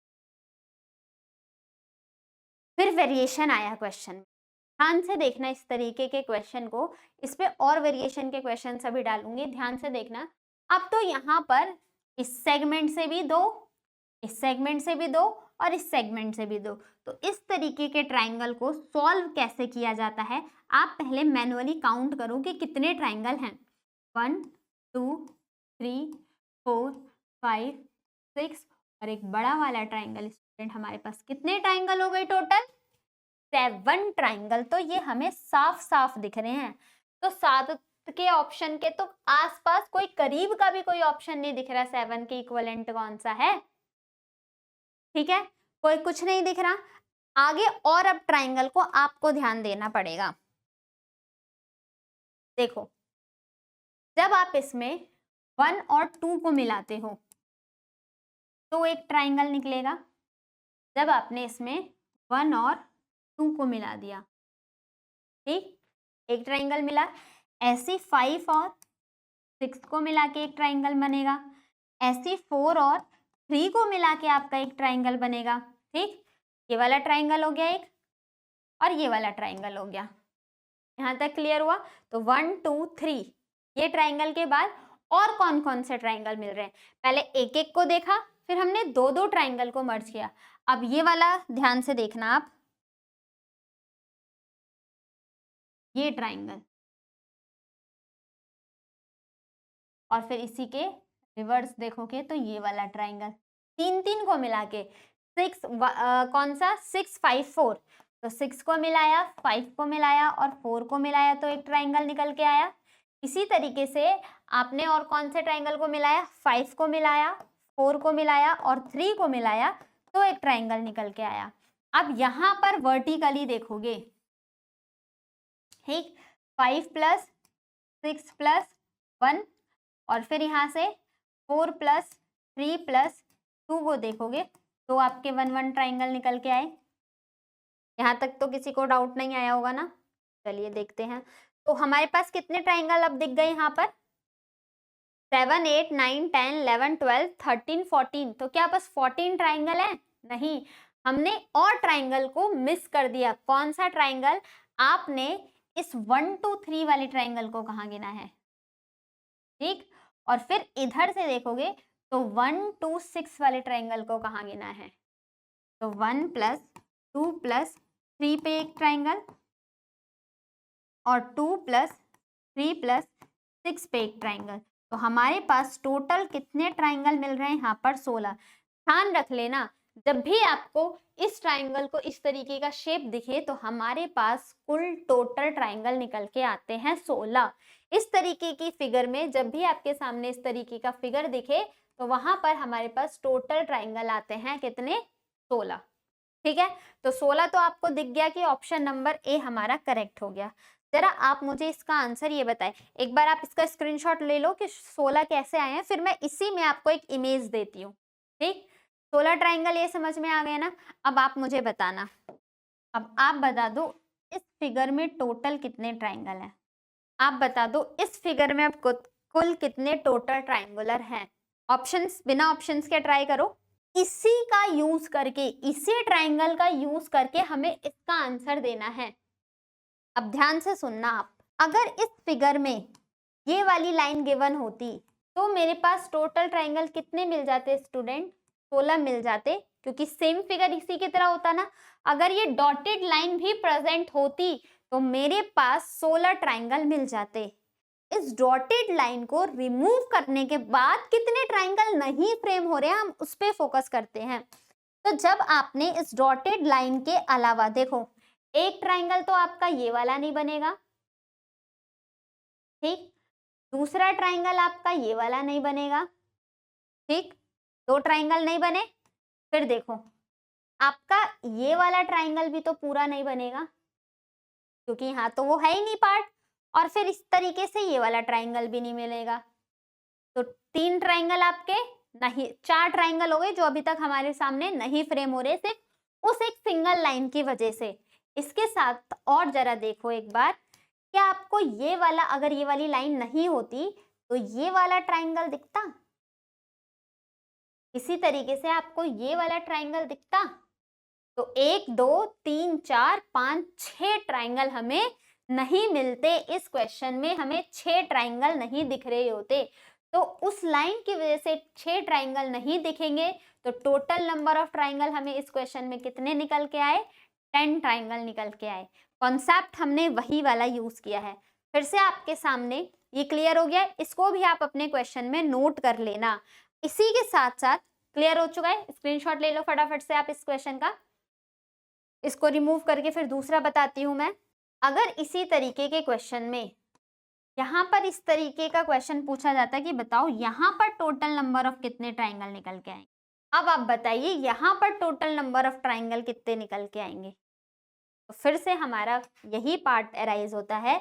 फिर वेरिएशन आया क्वेश्चन में। ध्यान से देखना इस तरीके के क्वेश्चन को, इस पे और वेरिएशन के क्वेश्चन सभी डालूंगी, ध्यान से देखना। अब तो यहाँ पर इस सेगमेंट से भी 2, इस सेगमेंट से भी 2 और इस सेगमेंट से भी 2। तो इस तरीके के ट्राइंगल को सॉल्व कैसे किया जाता है, आप पहले मैनुअली काउंट करो कि कितने ट्राइंगल हैं। 1 2 3 4 5 6 और एक बड़ा वाला ट्राइंगल। स्टूडेंट हमारे पास कितने ट्राइंगल हो गए टोटल? 7 ट्राइंगल। तो ये हमें साफ साफ दिख रहे हैं। तो 7 के ऑप्शन के तो आसपास कोई करीब का भी कोई ऑप्शन नहीं दिख रहा 7 के इक्विवेलेंट कौन सा है। ठीक है, कोई कुछ नहीं दिख रहा आगे। और अब ट्राइंगल को आपको ध्यान देना पड़ेगा। देखो, जब आप इसमें 1 और 2 को मिलाते हो तो एक ट्राइंगल निकलेगा। जब आपने इसमें 1 और 2 को मिला दिया, ठीक, एक ट्राइंगल मिला। ऐसे 5 और 6 को मिला के एक ट्राइंगल बनेगा। ऐसे 4 और 3 को मिला के आपका एक ट्राइंगल बनेगा। ठीक, ये वाला ट्राइंगल हो गया एक, और ये वाला ट्राइंगल हो गया। यहाँ तक क्लियर हुआ? तो 1 2 3 ये ट्राइंगल के बाद और कौन कौन से ट्राइंगल मिल रहे हैं? पहले एक एक को देखा, फिर हमने 2 ट्राइंगल को मर्ज किया। अब ये वाला ध्यान से देखना आप, ये ट्राइंगल, और फिर इसी के रिवर्स देखोगे तो ये वाला ट्राइंगल, 3 को मिला के 6 कौन सा 6 5 4। तो 6 को मिलाया, 5 को मिलाया और 4 को मिलाया तो एक ट्राइंगल निकल के आया। इसी तरीके से आपने और कौन से ट्राइंगल को मिलाया? 5 को मिलाया, 4 को मिलाया और 3 को मिलाया तो एक ट्राइंगल निकल के आया। अब यहाँ पर वर्टिकली देखोगे, ठीक, 5 + 6 + 1 और फिर यहाँ से 4 + 3 + 2 को देखोगे तो आपके 1 1 ट्राइंगल निकल के आए। यहाँ तक तो किसी को डाउट नहीं आया होगा ना? चलिए देखते हैं। तो हमारे पास कितने ट्राइंगल अब दिख गए यहाँ पर? 7, 8, 9, 10, 11, 12, 13, 14। तो क्या बस 14 ट्राइंगल है? नहीं, हमने और ट्राइंगल को मिस कर दिया। कौन सा ट्राइंगल? आपने इस 1 2 3 वाले ट्राइंगल को कहाँ गिना है, ठीक। और फिर इधर से देखोगे तो 1 2 6 वाले ट्राइंगल को कहाँ गिना है। तो 1 + 2 + 3 पे एक ट्राइंगल और 2 + 3 + 6 पे एक ट्राइंगल। तो हमारे पास टोटल कितने ट्राइंगल मिल रहे हैं यहाँ पर? 16। ध्यान रख लेना, जब भी आपको इस ट्राइंगल को इस तरीके का शेप दिखे तो हमारे पास कुल टोटल ट्राइंगल निकल के आते हैं 16। इस तरीके की फिगर में जब भी आपके सामने इस तरीके का फिगर दिखे तो वहां पर हमारे पास टोटल ट्राइंगल आते हैं कितने? 16। ठीक है, तो 16 तो आपको दिख गया कि ऑप्शन नंबर ए हमारा करेक्ट हो गया। जरा आप मुझे इसका आंसर ये बताएं, एक बार आप इसका स्क्रीनशॉट ले लो कि 16 कैसे आए हैं, फिर मैं इसी में आपको एक इमेज देती हूँ। ठीक, 16 ट्राइंगल ये समझ में आ गया ना। अब आप मुझे बताना, अब आप बता दो इस फिगर में टोटल कितने ट्राइंगल हैं। आप बता दो इस फिगर में अब कुल कितने टोटल ट्राइंगुलर हैं। ऑप्शंस, बिना ऑप्शंस के ट्राई करो। इसी का यूज करके, इसी ट्राइंगल का यूज करके हमें इसका आंसर देना है। अब ध्यान से सुनना आप, अगर इस फिगर में ये वाली लाइन गिवन होती तो मेरे पास टोटल ट्राइंगल कितने मिल जाते स्टूडेंट? 16 मिल जाते, क्योंकि सेम फिगर इसी की तरह होता ना। अगर ये डॉटेड लाइन भी प्रेजेंट होती तो मेरे पास 16 ट्राइंगल मिल जाते। इस डॉटेड लाइन को रिमूव करने के बाद कितने ट्राइंगल नहीं फ्रेम हो रहे हैं, हम उस पे फोकस करते हैं। तो जब आपने इस डॉटेड लाइन के अलावा, देखो एक ट्राइंगल तो आपका ये वाला नहीं बनेगा, ठीक, दूसरा ट्राइंगल आपका ये वाला नहीं बनेगा, ठीक, 2 ट्राइंगल नहीं बने। फिर देखो आपका ये वाला ट्राइंगल भी तो पूरा नहीं बनेगा, क्योंकि यहाँ तो वो है ही नहीं पार्ट। और फिर इस तरीके से ये वाला ट्राइंगल भी नहीं मिलेगा। तो 3 ट्राइंगल आपके नहीं, 4 ट्राइंगल हो गए जो अभी तक हमारे सामने नहीं फ्रेम हो रहे, सिर्फ उस एक सिंगल लाइन की वजह से। इसके साथ और जरा देखो एक बार, क्या आपको ये वाला, अगर ये वाली लाइन नहीं होती तो ये वाला ट्राइंगल दिखता? इसी तरीके से आपको ये वाला ट्राइंगल दिखता? तो 1 2 3 4 5 6 ट्राइंगल हमें नहीं मिलते। इस क्वेश्चन में हमें 6 ट्राइंगल नहीं दिख रहे होते। तो उस लाइन की वजह से 6 ट्राइंगल नहीं दिखेंगे। तो टोटल नंबर ऑफ ट्राइंगल हमें इस क्वेश्चन में कितने निकल के आए? 10 ट्राइंगल निकल के आए। कॉन्सेप्ट हमने वही वाला यूज किया है। फिर से आपके सामने ये क्लियर हो गया, इसको भी आप अपने क्वेश्चन में नोट कर लेना। इसी के साथ साथ क्लियर हो चुका है, स्क्रीनशॉट ले लो फटाफट से आप इस क्वेश्चन का। इसको रिमूव करके फिर दूसरा बताती हूं मैं। अगर इसी तरीके के क्वेश्चन में यहाँ पर इस तरीके का क्वेश्चन पूछा जाता है कि बताओ यहाँ पर टोटल नंबर ऑफ कितने ट्राइंगल निकल के आएंगे। अब आप बताइए यहाँ पर टोटल नंबर ऑफ ट्राइंगल कितने निकल के आएंगे। तो फिर से हमारा यही पार्ट अराइज होता है,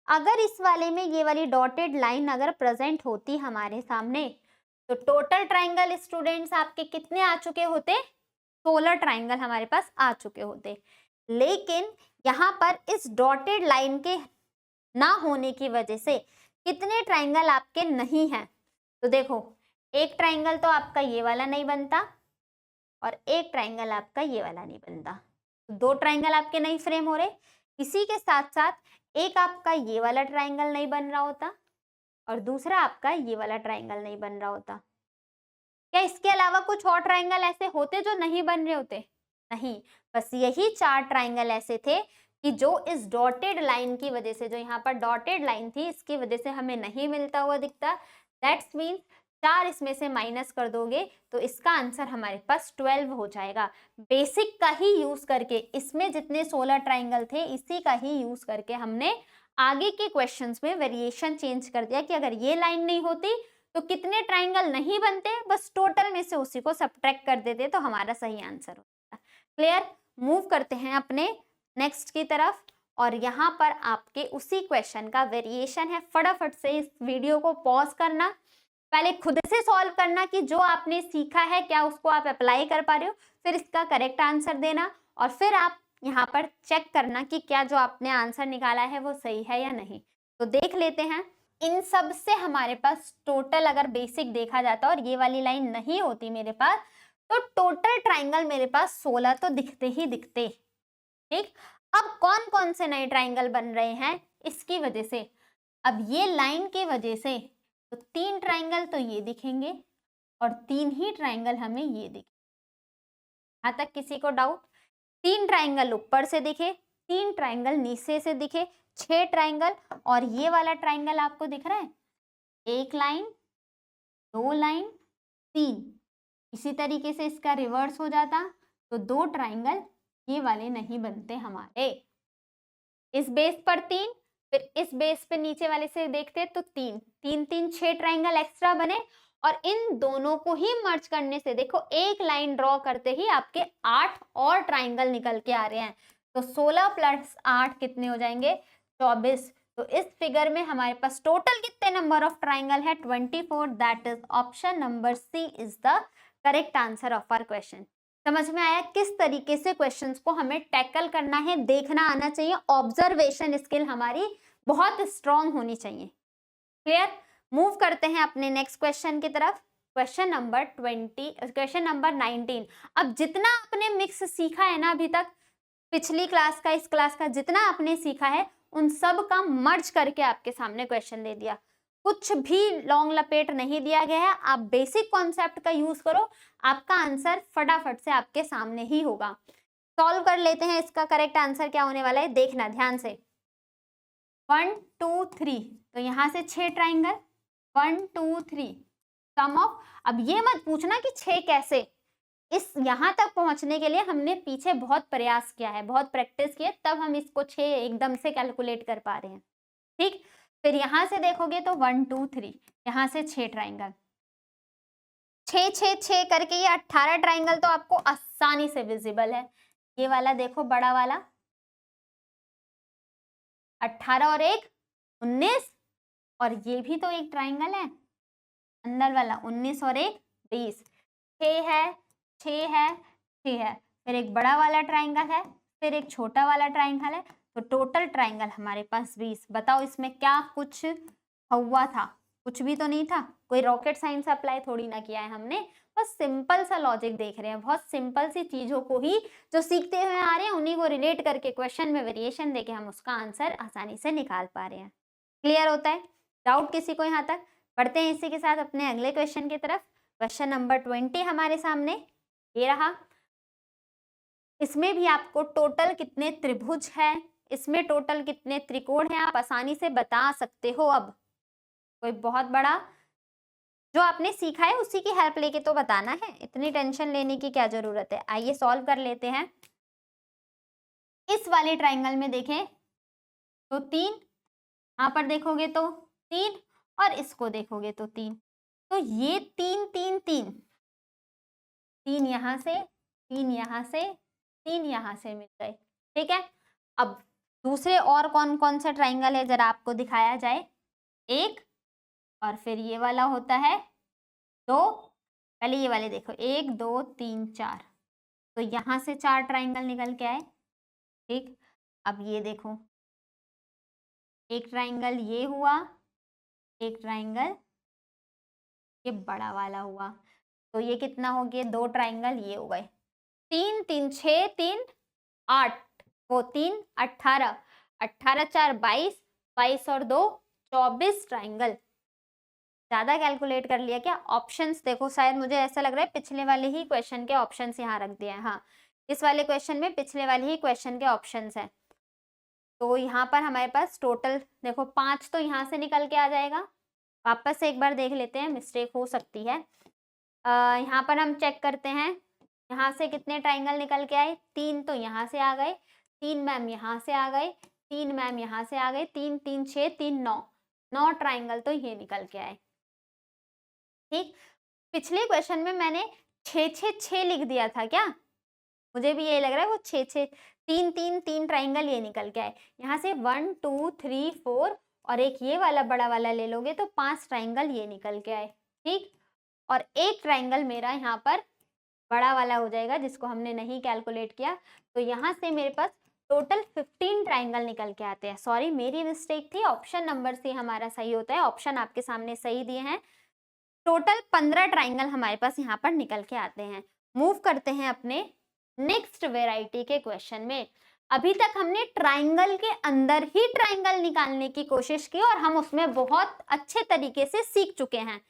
अगर इस वाले में ये वाली डॉटेड लाइन अगर प्रेजेंट होती हमारे सामने तो टोटल ट्राइंगल स्टूडेंट्स आपके कितने आ चुके होते? 16 ट्राइंगल हमारे पास आ चुके होते। लेकिन यहाँ पर इस डॉटेड लाइन के ना होने की वजह से कितने ट्राइंगल आपके नहीं हैं? तो देखो एक ट्राइंगल तो आपका ये वाला नहीं बनता और एक ट्राइंगल आपका ये वाला नहीं बनता। तो 2 ट्राइंगल आपके नहीं फ्रेम हो रहे। इसी के साथ साथ एक आपका ये वाला ट्राइंगल नहीं बन रहा होता और दूसरा आपका ये वाला ट्राइंगल नहीं बन रहा होता। क्या इसके अलावा कुछ और ट्राइंगल ऐसे होते जो नहीं बन रहे होते? नहीं, बस यही 4 ट्राइंगल ऐसे थे कि जो इस डॉटेड लाइन की वजह से, जो यहाँ पर डॉटेड लाइन थी इसकी वजह से हमें नहीं मिलता हुआ दिखता। दैट्स मीन्स 4 इसमें से माइनस कर दोगे तो इसका आंसर हमारे पास 12 हो जाएगा। बेसिक का ही यूज करके, इसमें जितने 16 ट्राइंगल थे इसी का ही यूज करके हमने आगे के क्वेश्चंस में वेरिएशन चेंज कर दिया कि अगर ये लाइन नहीं होती तो कितने ट्राइंगल नहीं बनते, बस टोटल में से उसी को सब्ट्रैक्ट कर देते तो हमारा सही आंसर होता। क्लियर? मूव करते हैं अपने नेक्स्ट की तरफ और यहाँ पर आपके उसी क्वेश्चन का वेरिएशन है। फटाफट से इस वीडियो को पॉज करना, पहले खुद से सॉल्व करना कि जो आपने सीखा है क्या उसको आप अप्लाई कर पा रहे हो, फिर इसका करेक्ट आंसर देना और फिर आप यहाँ पर चेक करना कि क्या जो आपने आंसर निकाला है वो सही है या नहीं। तो देख लेते हैं। इन सब से हमारे पास टोटल अगर बेसिक देखा जाता और ये वाली लाइन नहीं होती मेरे पास, तो टोटल ट्राइंगल मेरे पास 16 तो दिखते ही दिखते। ठीक, अब कौन कौन से नए ट्राइंगल बन रहे हैं इसकी वजह से, अब ये लाइन की वजह से, तो 3 ट्राइंगल तो ये दिखेंगे और 3 ही ट्राइंगल हमें ये दिखे। यहाँ तक किसी को डाउट? 3 ट्राइंगल ऊपर से दिखे, 3 ट्राइंगल नीचे से दिखे, 6 ट्राइंगल, और ये वाला ट्राइंगल आपको दिख रहा है, 1 लाइन, 2 लाइन, 3। इसी तरीके से इसका रिवर्स हो जाता तो 2 ट्राइंगल ये वाले नहीं बनते हमारे। इस बेस पर 3, फिर इस बेस पे नीचे वाले से देखते तो 3 3 3 6 ट्राइंगल एक्स्ट्रा बने, और इन दोनों को ही मर्ज करने से देखो एक लाइन ड्रॉ करते ही आपके 8 और ट्राइंगल निकल के आ रहे हैं। तो 16 प्लस 8 कितने हो जाएंगे? 24। तो इस फिगर में हमारे पास टोटल कितने नंबर ऑफ ट्राइंगल है? 24। That is option number C is the correct answer of our question. समझ में आया किस तरीके से क्वेश्चंस को हमें टैकल करना है, देखना आना चाहिए, ऑब्जर्वेशन स्किल हमारी बहुत स्ट्रांग होनी चाहिए। क्लियर? मूव करते हैं अपने नेक्स्ट क्वेश्चन की तरफ। Question number 19। अब जितना आपने मिक्स सीखा है ना अभी तक, पिछली क्लास का इस क्लास का जितना आपने सीखा है, उन सब का मर्ज करके आपके सामने क्वेश्चन दे दिया। कुछ भी लॉन्ग लपेट नहीं दिया गया है, आप बेसिक कॉन्सेप्ट का यूज करो, आपका आंसर फटाफट से आपके सामने ही होगा। सॉल्व कर लेते हैं, इसका करेक्ट आंसर क्या होने वाला है, देखना ध्यान से। 1 2 3, तो यहां से 6 ट्राइंगल, 1 2 3 सम ऑफ। अब ये मत पूछना कि 6 कैसे, इस यहां तक पहुंचने के लिए हमने पीछे बहुत प्रयास किया है, बहुत प्रैक्टिस की है, तब हम इसको 6 एकदम से कैलकुलेट कर पा रहे हैं। ठीक, फिर यहां से देखोगे तो 1 2 3, यहां से 6 ट्राइंगल, 6 6 6 करके ये 18 ट्राइंगल तो आपको आसानी से विजिबल है। ये वाला देखो बड़ा वाला, 18 और 1 19, और ये भी तो एक ट्राइंगल है अंदर वाला, 19 और 1 20, 6 है 6 है 6 है, फिर एक बड़ा वाला ट्राइंगल है, फिर एक छोटा वाला ट्राइंगल है, तो टोटल ट्राइंगल हमारे पास 20। बताओ इसमें क्या कुछ हुआ था? कुछ भी तो नहीं था, कोई रॉकेट साइंस अप्लाई थोड़ी ना किया है हमने, बस सिंपल सा लॉजिक देख रहे हैं, बहुत सिंपल सी चीजों को ही जो सीखते हुए आ रहे हैं उन्हीं को रिलेट करके क्वेश्चन में वेरिएशन देके हम उसका आंसर आसानी से निकाल पा रहे हैं। क्लियर होता है? डाउट किसी को यहाँ तक? बढ़ते हैं इसी के साथ अपने अगले क्वेश्चन की तरफ। क्वेश्चन नंबर 20 हमारे सामने ये रहा। इसमें भी आपको टोटल कितने त्रिभुज है, इसमें टोटल कितने त्रिकोण हैं, आप आसानी से बता सकते हो। अब कोई बहुत बड़ा जो आपने सीखा है उसी की हेल्प लेके तो बताना है, इतनी टेंशन लेने की क्या जरूरत है। आइए सॉल्व कर लेते हैं। इस वाले ट्राइंगल में देखें तो 3, यहाँ पर देखोगे तो 3, और इसको देखोगे तो 3, तो ये 3 3 3 3 यहाँ से 3 यहाँ से 3 यहाँ से मिल गए। ठीक है, अब दूसरे और कौन कौन से ट्राइंगल है जरा आपको दिखाया जाए। एक, और फिर ये वाला होता है 2, पहले ये वाले देखो 1 2 3 4, तो यहाँ से 4 ट्राइंगल निकल के आए। ठीक, अब ये देखो एक ट्राइंगल ये हुआ, एक ट्राइंगल ये बड़ा वाला हुआ, तो ये कितना हो गया, 2 ट्राइंगल ये हो गए। 3 3 6 3 8, वो 3 18, 18 4 22, 22 और 2 24 ट्राइंगल। ज्यादा कैलकुलेट कर लिया क्या? ऑप्शंस देखो, शायद मुझे ऐसा लग रहा है पिछले वाले ही क्वेश्चन के ऑप्शंस यहाँ रख दिए हैं। हाँ, इस वाले क्वेश्चन में पिछले वाले ही क्वेश्चन के ऑप्शंस हैं। तो यहाँ पर हमारे पास टोटल देखो 5 तो यहाँ से निकल के आ जाएगा। वापस से एक बार देख लेते हैं, मिस्टेक हो सकती है। यहाँ पर हम चेक करते हैं, यहाँ से कितने ट्राइंगल निकल के आए, 3 तो यहाँ से आ गए, 3 मैम यहाँ से आ गए, 3 मैम यहाँ से आ गए, 3 3 6 3 9, 9 ट्राइंगल तो ये निकल के आए। ठीक, पिछले क्वेश्चन में मैंने 6 6 6 लिख दिया था क्या? मुझे भी ये लग रहा है वो 6 6 3 3 3 ट्राइंगल ये निकल के आए। यहाँ से 1 2 3 4 और एक ये वाला बड़ा वाला ले लोगे तो 5 ट्राइंगल ये निकल के आए। ठीक, और एक ट्राइंगल मेरा यहाँ पर बड़ा वाला हो जाएगा जिसको हमने नहीं कैलकुलेट किया, तो यहाँ से मेरे पास टोटल 15 ट्राइंगल निकल के आते हैं। सॉरी मेरी मिस्टेक थी, ऑप्शन नंबर सी हमारा सही होता है, ऑप्शन आपके सामने सही दिए हैं। टोटल 15 ट्राइंगल हमारे पास यहाँ पर निकल के आते हैं। मूव करते हैं अपने नेक्स्ट वेराइटी के क्वेश्चन में। अभी तक हमने ट्राइंगल के अंदर ही ट्राइंगल निकालने की कोशिश की और हम उसमें बहुत अच्छे तरीके से सीख चुके हैं।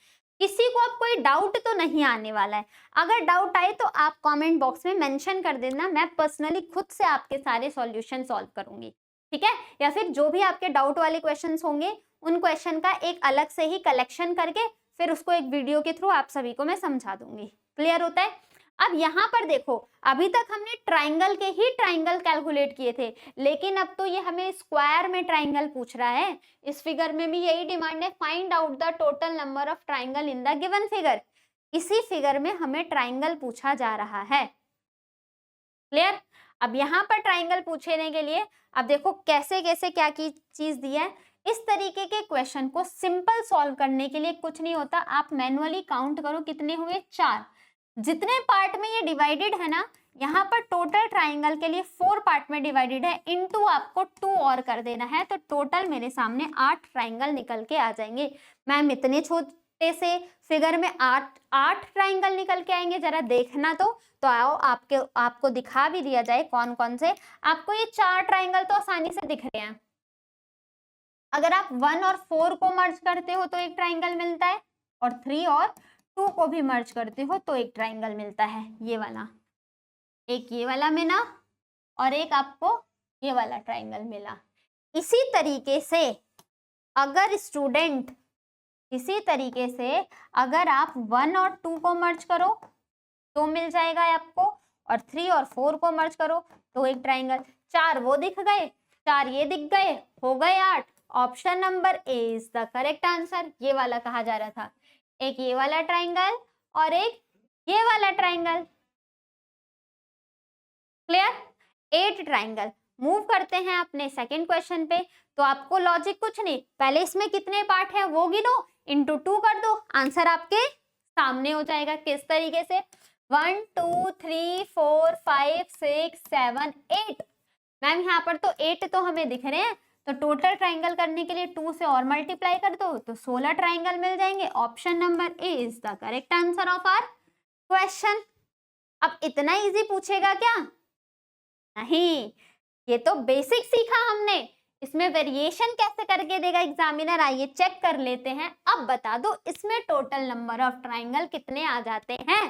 किसी को अब कोई डाउट तो नहीं आने वाला है। अगर डाउट आए तो आप कमेंट बॉक्स में मेंशन कर देना, मैं पर्सनली खुद से आपके सारे सॉल्यूशन सॉल्व करूंगी, ठीक है। या फिर जो भी आपके डाउट वाले क्वेश्चंस होंगे उन क्वेश्चन का एक अलग से ही कलेक्शन करके फिर उसको एक वीडियो के थ्रू आप सभी को मैं समझा दूंगी। क्लियर होता है। अब यहाँ पर देखो, अभी तक हमने ट्राइंगल के ही ट्राइंगल कैलकुलेट किए थे, लेकिन अब तो ये हमें स्क्वायर में ट्राइंगल पूछ रहा है। इस फिगर में भी यही डिमांड है, find out the total number of triangle in the given figure. इसी फिगर में हमें ट्राइंगल पूछा जा रहा है। क्लियर। अब यहाँ पर ट्राइंगल पूछने के लिए अब देखो कैसे कैसे क्या की चीज दी है। इस तरीके के क्वेश्चन को सिंपल सॉल्व करने के लिए कुछ नहीं होता, आप मैनुअली काउंट करो कितने हुए, 4। जितने पार्ट में ये डिवाइडेड है ना, यहाँ पर टोटल ट्राइंगल के लिए 4 पार्ट में डिवाइडेड है, इनटू आपको 2 और कर देना है, तो टोटल मेरे सामने 8 ट्राइंगल निकल के आ जाएंगे। मैम इतने छोटे से फिगर में 8 ट्राइंगल निकल के आएंगे, जरा देखना तो आओ आपको दिखा भी दिया जाए कौन कौन से। आपको ये 4 ट्राइंगल तो आसानी से दिख रहे हैं। अगर आप 1 और 4 को मर्ज करते हो तो एक ट्राइंगल मिलता है, और 3 और 2 को भी मर्ज करते हो तो एक ट्राइंगल मिलता है, ये वाला। एक ये वाला मिला और एक आपको ये वाला ट्राइंगल मिला। इसी तरीके से अगर आप 1 और 2 को मर्ज करो तो मिल जाएगा आपको, और 3 और 4 को मर्ज करो तो एक ट्राइंगल। 4 वो दिख गए, 4 ये दिख गए, हो गए 8। Option number A is the correct answer. ये वाला कहा जा रहा था, एक ये वाला ट्राइंगल और एक ये वाला ट्राइंगल। क्लियर। 8 ट्राइंगल। मूव करते हैं अपने सेकंड क्वेश्चन पे। तो आपको लॉजिक कुछ नहीं, पहले इसमें कितने पार्ट है वो गिनो, इंटू 2 कर दो, आंसर आपके सामने हो जाएगा। किस तरीके से, 1 2 3 4 5 6 7 8। मैम यहाँ पर तो 8 तो हमें दिख रहे हैं, तो टोटल ट्राइंगल करने के लिए 2 से और मल्टीप्लाई कर दो तो 16 ट्राइंगल मिल जाएंगे। Option number A is the correct answer of our question. अब इतना इजी पूछेगा क्या? नहीं, ये तो बेसिक सीखा हमने, इसमें वेरिएशन कैसे करके देगा एग्जामिनर, आइए चेक कर लेते हैं। अब बता दो इसमें टोटल नंबर ऑफ ट्राइंगल कितने आ जाते हैं।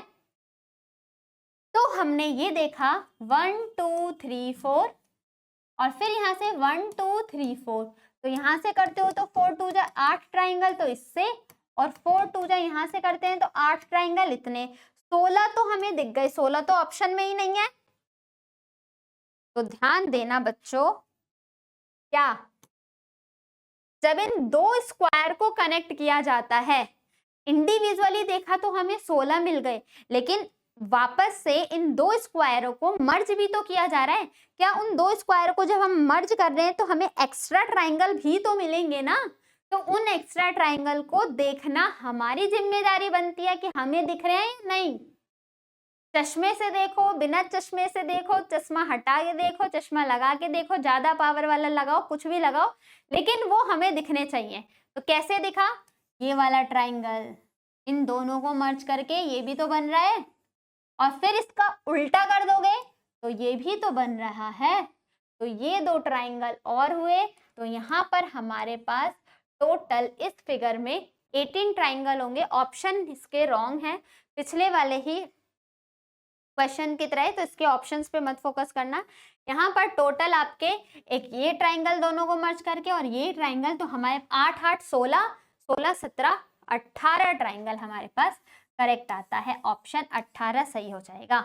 तो हमने ये देखा 1 2 3 4, और फिर यहाँ से 1 2 3 4, तो यहाँ से करते हो तो 4 2 जा 8 ट्राइंगल, तो इससे, और 4 2 जा यहाँ से करते हैं तो 8 ट्राइंगल, इतने 16 तो हमें दिख गए। 16 तो ऑप्शन में ही नहीं है, तो ध्यान देना बच्चों, क्या जब इन 2 स्क्वायर को कनेक्ट किया जाता है, इंडिविजुअली देखा तो हमें 16 मिल गए, लेकिन वापस से इन 2 स्क्वायरों को मर्ज भी तो किया जा रहा है। क्या उन 2 स्क्वायर को जब हम मर्ज कर रहे हैं तो हमें एक्स्ट्रा ट्राइंगल भी तो मिलेंगे ना, तो उन एक्स्ट्रा ट्राइंगल को देखना हमारी जिम्मेदारी बनती है कि हमें दिख रहे हैं या नहीं। चश्मे से देखो, बिना चश्मे से देखो, चश्मा हटा के देखो, चश्मा लगा के देखो, ज्यादा पावर वाला लगाओ, कुछ भी लगाओ, लेकिन वो हमें दिखने चाहिए। तो कैसे दिखा, ये वाला ट्राइंगल इन दोनों को मर्ज करके ये भी तो बन रहा है, और फिर इसका उल्टा कर दोगे तो ये भी तो बन रहा है, तो ये 2 ट्राइंगल और हुए। तो यहाँ पर हमारे पास टोटल इस फिगर में 18 ट्राइंगल होंगे। ऑप्शन इसके रॉन्ग है, पिछले वाले ही क्वेश्चन की तरह, तो इसके ऑप्शंस पे मत फोकस करना। यहाँ पर टोटल आपके एक ये ट्राइंगल दोनों को मर्ज करके और ये ट्राइंगल, तो हमारे 8 8 16 16 17 18 ट्राइंगल हमारे पास करेक्ट आता है। ऑप्शन 18 सही हो जाएगा।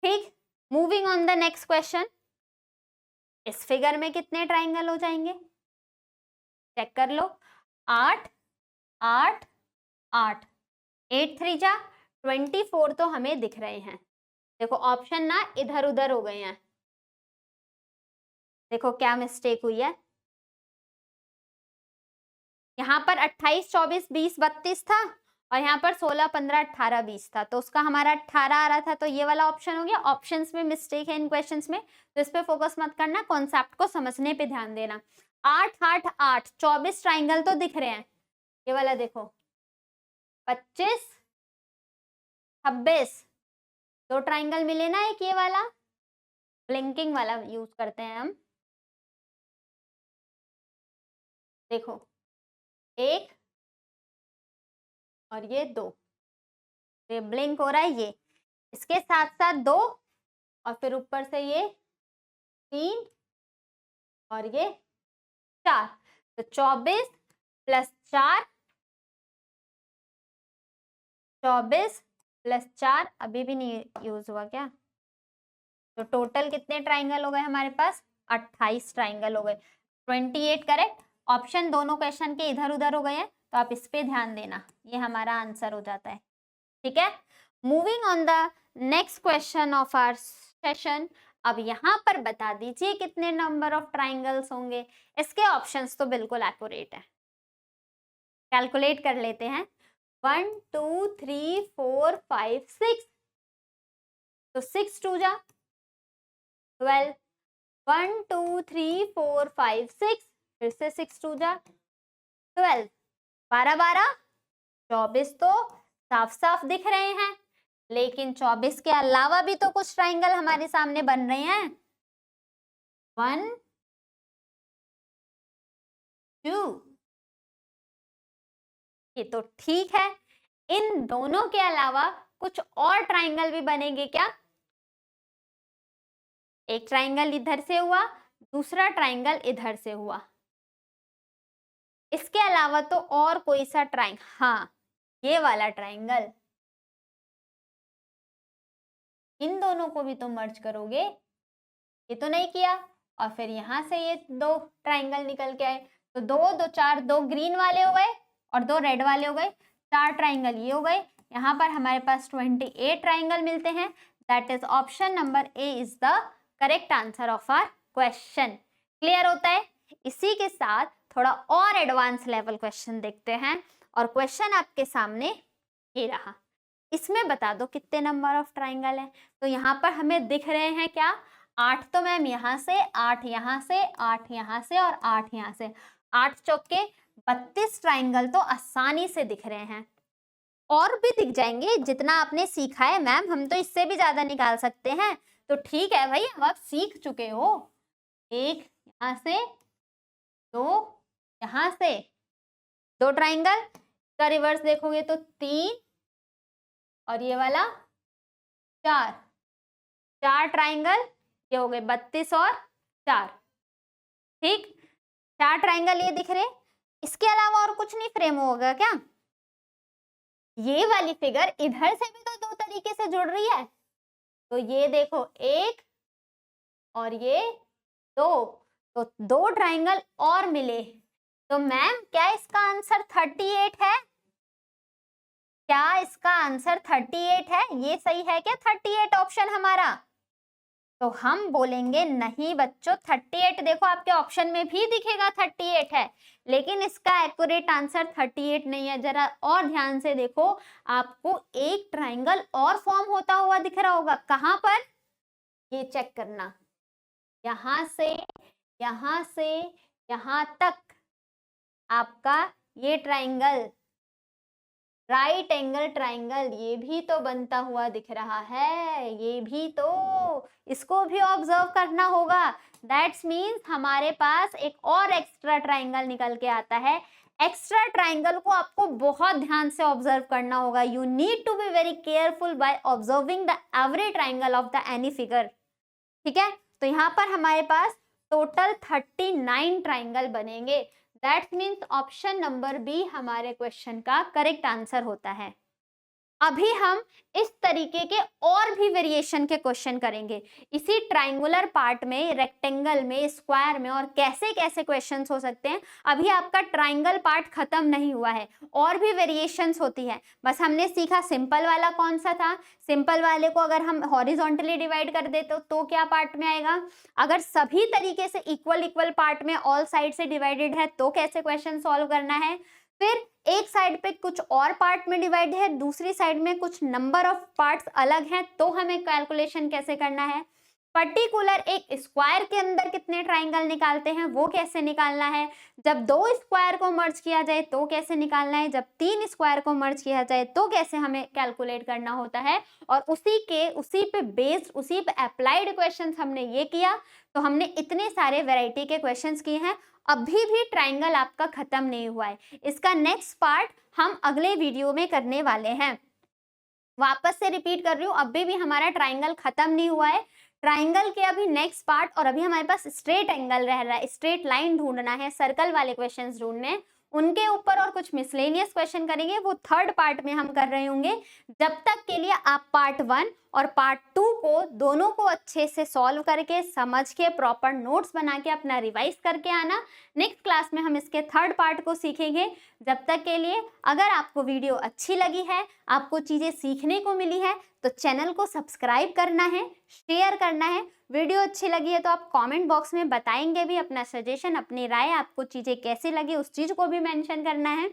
ठीक, moving on the next question. इस फिगर में कितने ट्राइंगल हो जाएंगे, चेक कर लो। 8 8 8 8 3 जा 24 तो हमें दिख रहे हैं। देखो ऑप्शन ना इधर उधर हो गए हैं, देखो क्या मिस्टेक हुई है। यहाँ पर 28 24 20 32 था, और यहाँ पर 16, 15, 18, 20 था, तो उसका हमारा 18 आ रहा था, तो ये वाला ऑप्शन हो गया। ऑप्शंस में मिस्टेक है इन क्वेश्चंस में, तो इस पे फोकस मत करना, कॉन्सेप्ट को समझने पे ध्यान देना। 8, 8, 8, 24 ट्राइंगल तो दिख रहे हैं। ये वाला देखो 25, 26, 2 ट्राइंगल मिले ना, एक ये वाला ब्लिंकिंग वाला यूज करते हैं हम। देखो 1 और ये 2, ये ब्लिंक हो रहा है, ये इसके साथ साथ 2 और फिर ऊपर से ये 3 और ये 4, तो 24 प्लस 4, 24 प्लस 4 अभी भी नहीं यूज हुआ क्या? तो टोटल कितने ट्राइंगल हो गए हमारे पास? 28 ट्राइंगल हो गए। 28 करेक्ट। ऑप्शन दोनों क्वेश्चन के इधर उधर हो गए हैं, तो आप इस पे ध्यान देना, ये हमारा आंसर हो जाता है। ठीक है, moving on the next question of our session. अब यहाँ पर बता दीजिए कितने नंबर ऑफ ट्राइंगल्स होंगे। इसके ऑप्शंस तो बिल्कुल एक्यूरेट है, कैलकुलेट कर लेते हैं। 1 2 3 4 5 6, तो 6 2 जा 12, 1 2 3 4 5 6, फिर से 6 2 जा 12, 12 12, 24 तो साफ साफ दिख रहे हैं, लेकिन 24 के अलावा भी तो कुछ ट्राइंगल हमारे सामने बन रहे हैं। 1 2, ये तो ठीक है, इन दोनों के अलावा कुछ और ट्राइंगल भी बनेंगे क्या? एक ट्राइंगल इधर से हुआ, दूसरा ट्राइंगल इधर से हुआ, इसके अलावा तो और कोई सा ट्राइंगल? हाँ, ये वाला ट्राइंगल, इन दोनों को भी तो मर्ज करोगे, ये तो नहीं किया। और फिर यहाँ से ये 2 ट्राइंगल निकल के आए, तो 2 2 4, 2 ग्रीन वाले हो गए और 2 रेड वाले हो गए, 4 ट्राइंगल ये हो गए। यहाँ पर हमारे पास 28 ट्राइंगल मिलते हैं। That is option number A is the correct answer of our question. Clear होता है? इसी के साथ थोड़ा और एडवांस लेवल क्वेश्चन देखते हैं, और क्वेश्चन आपके सामने ये रहा। इसमें बता दो कितने नंबर ऑफ ट्राइंगल है। तो यहाँ पर हमें दिख रहे हैं क्या? 8 तो मैम यहाँ से, 8 यहाँ से, 8 यहाँ से और 8 यहाँ से, 8 चौके 32 ट्राइंगल तो आसानी से दिख रहे हैं। और भी दिख जाएंगे, जितना आपने सीखा है मैम हम तो इससे भी ज्यादा निकाल सकते हैं। तो ठीक है भाई, अब आप सीख चुके हो। 1 यहाँ से, 2 यहाँ से, 2 ट्राइंगल का रिवर्स देखोगे तो 3 और ये वाला 4, 4 ट्राइंगल, ये हो गए 32 और 4। ठीक, 4 ट्राइंगल ये दिख रहे, इसके अलावा और कुछ नहीं फ्रेम होगा क्या? ये वाली फिगर इधर से भी तो 2 तरीके से जुड़ रही है, तो ये देखो 1 और ये 2, तो 2 ट्राइंगल और मिले। तो मैम क्या इसका आंसर 38 है? क्या इसका आंसर 38 है? ये सही है क्या 38 ऑप्शन हमारा? तो हम बोलेंगे नहीं बच्चों, 38 देखो आपके ऑप्शन में भी दिखेगा 38 है, लेकिन इसका एक्यूरेट आंसर 38 नहीं है। जरा और ध्यान से देखो, आपको एक ट्राइंगल और फॉर्म होता हुआ दिख रहा होगा। कहां पर? ये चेक करना, यहां से यहां तक आपका ये ट्राइंगल, राइट एंगल ट्राइंगल, ये भी तो बनता हुआ दिख रहा है, ये भी तो, इसको भी ऑब्जर्व करना होगा। दैट्स मीन्स हमारे पास एक और एक्स्ट्रा ट्राइंगल निकल के आता है। एक्स्ट्रा ट्राइंगल को आपको बहुत ध्यान से ऑब्जर्व करना होगा। You need to be very careful by observing the every triangle of the any figure. ठीक है, तो यहाँ पर हमारे पास टोटल 39 ट्राइंगल बनेंगे। That means option number B हमारे क्वेश्चन का करेक्ट आंसर होता है। अभी हम इस तरीके के और भी वेरिएशन के क्वेश्चन करेंगे इसी ट्राइंगुलर पार्ट में, रेक्टेंगल में, स्क्वायर में, और कैसे कैसे क्वेश्चंस हो सकते हैं। अभी आपका ट्राइंगल पार्ट खत्म नहीं हुआ है, और भी वेरिएशंस होती है। बस हमने सीखा सिंपल वाला कौन सा था, सिंपल वाले को अगर हम हॉरिजॉन्टली डिवाइड कर दे तो क्या पार्ट में आएगा, अगर सभी तरीके से इक्वल पार्ट में ऑल साइड से डिवाइडेड है तो कैसे क्वेश्चन सॉल्व करना है। तो फिर एक साइड पे कुछ और पार्ट में डिवाइड है, दूसरी साइड में कुछ नंबर ऑफ पार्ट्स अलग हैं, तो हमें कैलकुलेशन कैसे करना है। पर्टिकुलर एक स्क्वायर के अंदर कितने ट्राइंगल निकालते हैं वो कैसे निकालना है, जब 2 स्क्वायर को मर्ज किया जाए तो कैसे निकालना है, जब 3 स्क्वायर को मर्ज किया जाए तो कैसे हमें कैलकुलेट करना होता है। और उसी पे बेस्ड, उसी पे अप्लाइड क्वेश्चंस हमने ये किया, तो हमने इतने सारे वैरायटी के क्वेश्चंस किए हैं। अभी भी ट्राइंगल आपका खत्म नहीं हुआ है, इसका नेक्स्ट पार्ट हम अगले वीडियो में करने वाले हैं। वापस से रिपीट कर रही हूँ, अभी भी हमारा ट्राइंगल खत्म नहीं हुआ है। ट्राइंगल के अभी नेक्स्ट पार्ट, और अभी हमारे पास स्ट्रेट एंगल रह रहा है, स्ट्रेट लाइन ढूंढना है, सर्कल वाले क्वेश्चंस ढूंढने हैं, उनके ऊपर और कुछ मिसलेनियस क्वेश्चन करेंगे, वो थर्ड पार्ट में हम कर रहे होंगे। जब तक के लिए आप पार्ट 1 और पार्ट 2 को दोनों को अच्छे से सॉल्व करके, समझ के, प्रॉपर नोट्स बना के अपना रिवाइज करके आना। नेक्स्ट क्लास में हम इसके थर्ड पार्ट को सीखेंगे। जब तक के लिए अगर आपको वीडियो अच्छी लगी है, आपको चीज़ें सीखने को मिली है, तो चैनल को सब्सक्राइब करना है, शेयर करना है। वीडियो अच्छी लगी है तो आप कमेंट बॉक्स में बताएंगे भी अपना सजेशन, अपनी राय, आपको चीज़ें कैसी लगी उस चीज़ को भी मेंशन करना है।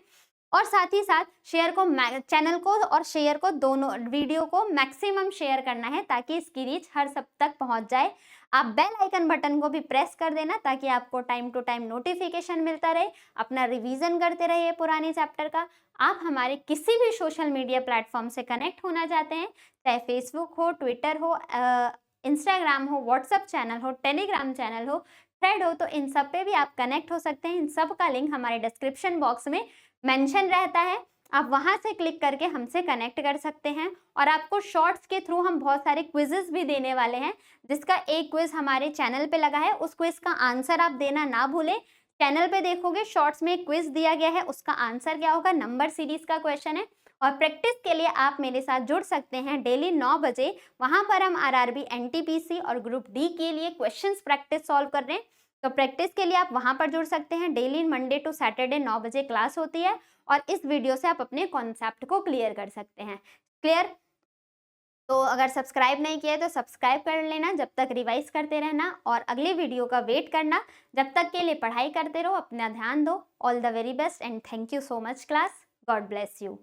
और साथ ही साथ शेयर को, चैनल को और शेयर को, दोनों वीडियो को मैक्सिमम शेयर करना है ताकि इसकी रीच हर सब तक पहुंच जाए। आप बेल आइकन बटन को भी प्रेस कर देना ताकि आपको टाइम टू टाइम नोटिफिकेशन मिलता रहे, अपना रिवीजन करते रहिए पुराने चैप्टर का। आप हमारे किसी भी सोशल मीडिया प्लेटफॉर्म से कनेक्ट होना चाहते हैं, चाहे फेसबुक हो, ट्विटर हो, इंस्टाग्राम हो, व्हाट्सएप चैनल हो, टेलीग्राम चैनल हो, थ्रेड हो, तो इन सब पे भी आप कनेक्ट हो सकते हैं। इन सब का लिंक हमारे डिस्क्रिप्शन बॉक्स में मेंशन रहता है, आप वहां से क्लिक करके हमसे कनेक्ट कर सकते हैं। और आपको शॉर्ट्स के थ्रू हम बहुत सारे क्विजेस भी देने वाले हैं, जिसका एक क्विज हमारे चैनल पे लगा है, उस क्विज का आंसर आप देना ना भूलें। चैनल पे देखोगे शॉर्ट्स में एक क्विज दिया गया है, उसका आंसर क्या होगा, नंबर सीरीज का क्वेश्चन है। और प्रैक्टिस के लिए आप मेरे साथ जुड़ सकते हैं डेली 9 बजे, वहां पर हम आरआरबी, एनटीपीसी और ग्रुप डी के लिए क्वेश्चंस प्रैक्टिस सॉल्व कर रहे हैं। तो प्रैक्टिस के लिए आप वहां पर जुड़ सकते हैं। डेली मंडे टू सैटरडे 9 बजे क्लास होती है, और इस वीडियो से आप अपने कॉन्सेप्ट को क्लियर कर सकते हैं। क्लियर? तो अगर सब्सक्राइब नहीं किया है तो सब्सक्राइब कर लेना, जब तक रिवाइज करते रहना और अगले वीडियो का वेट करना। जब तक के लिए पढ़ाई करते रहो, अपना ध्यान दो। All the very best and thank you so much class. God bless you.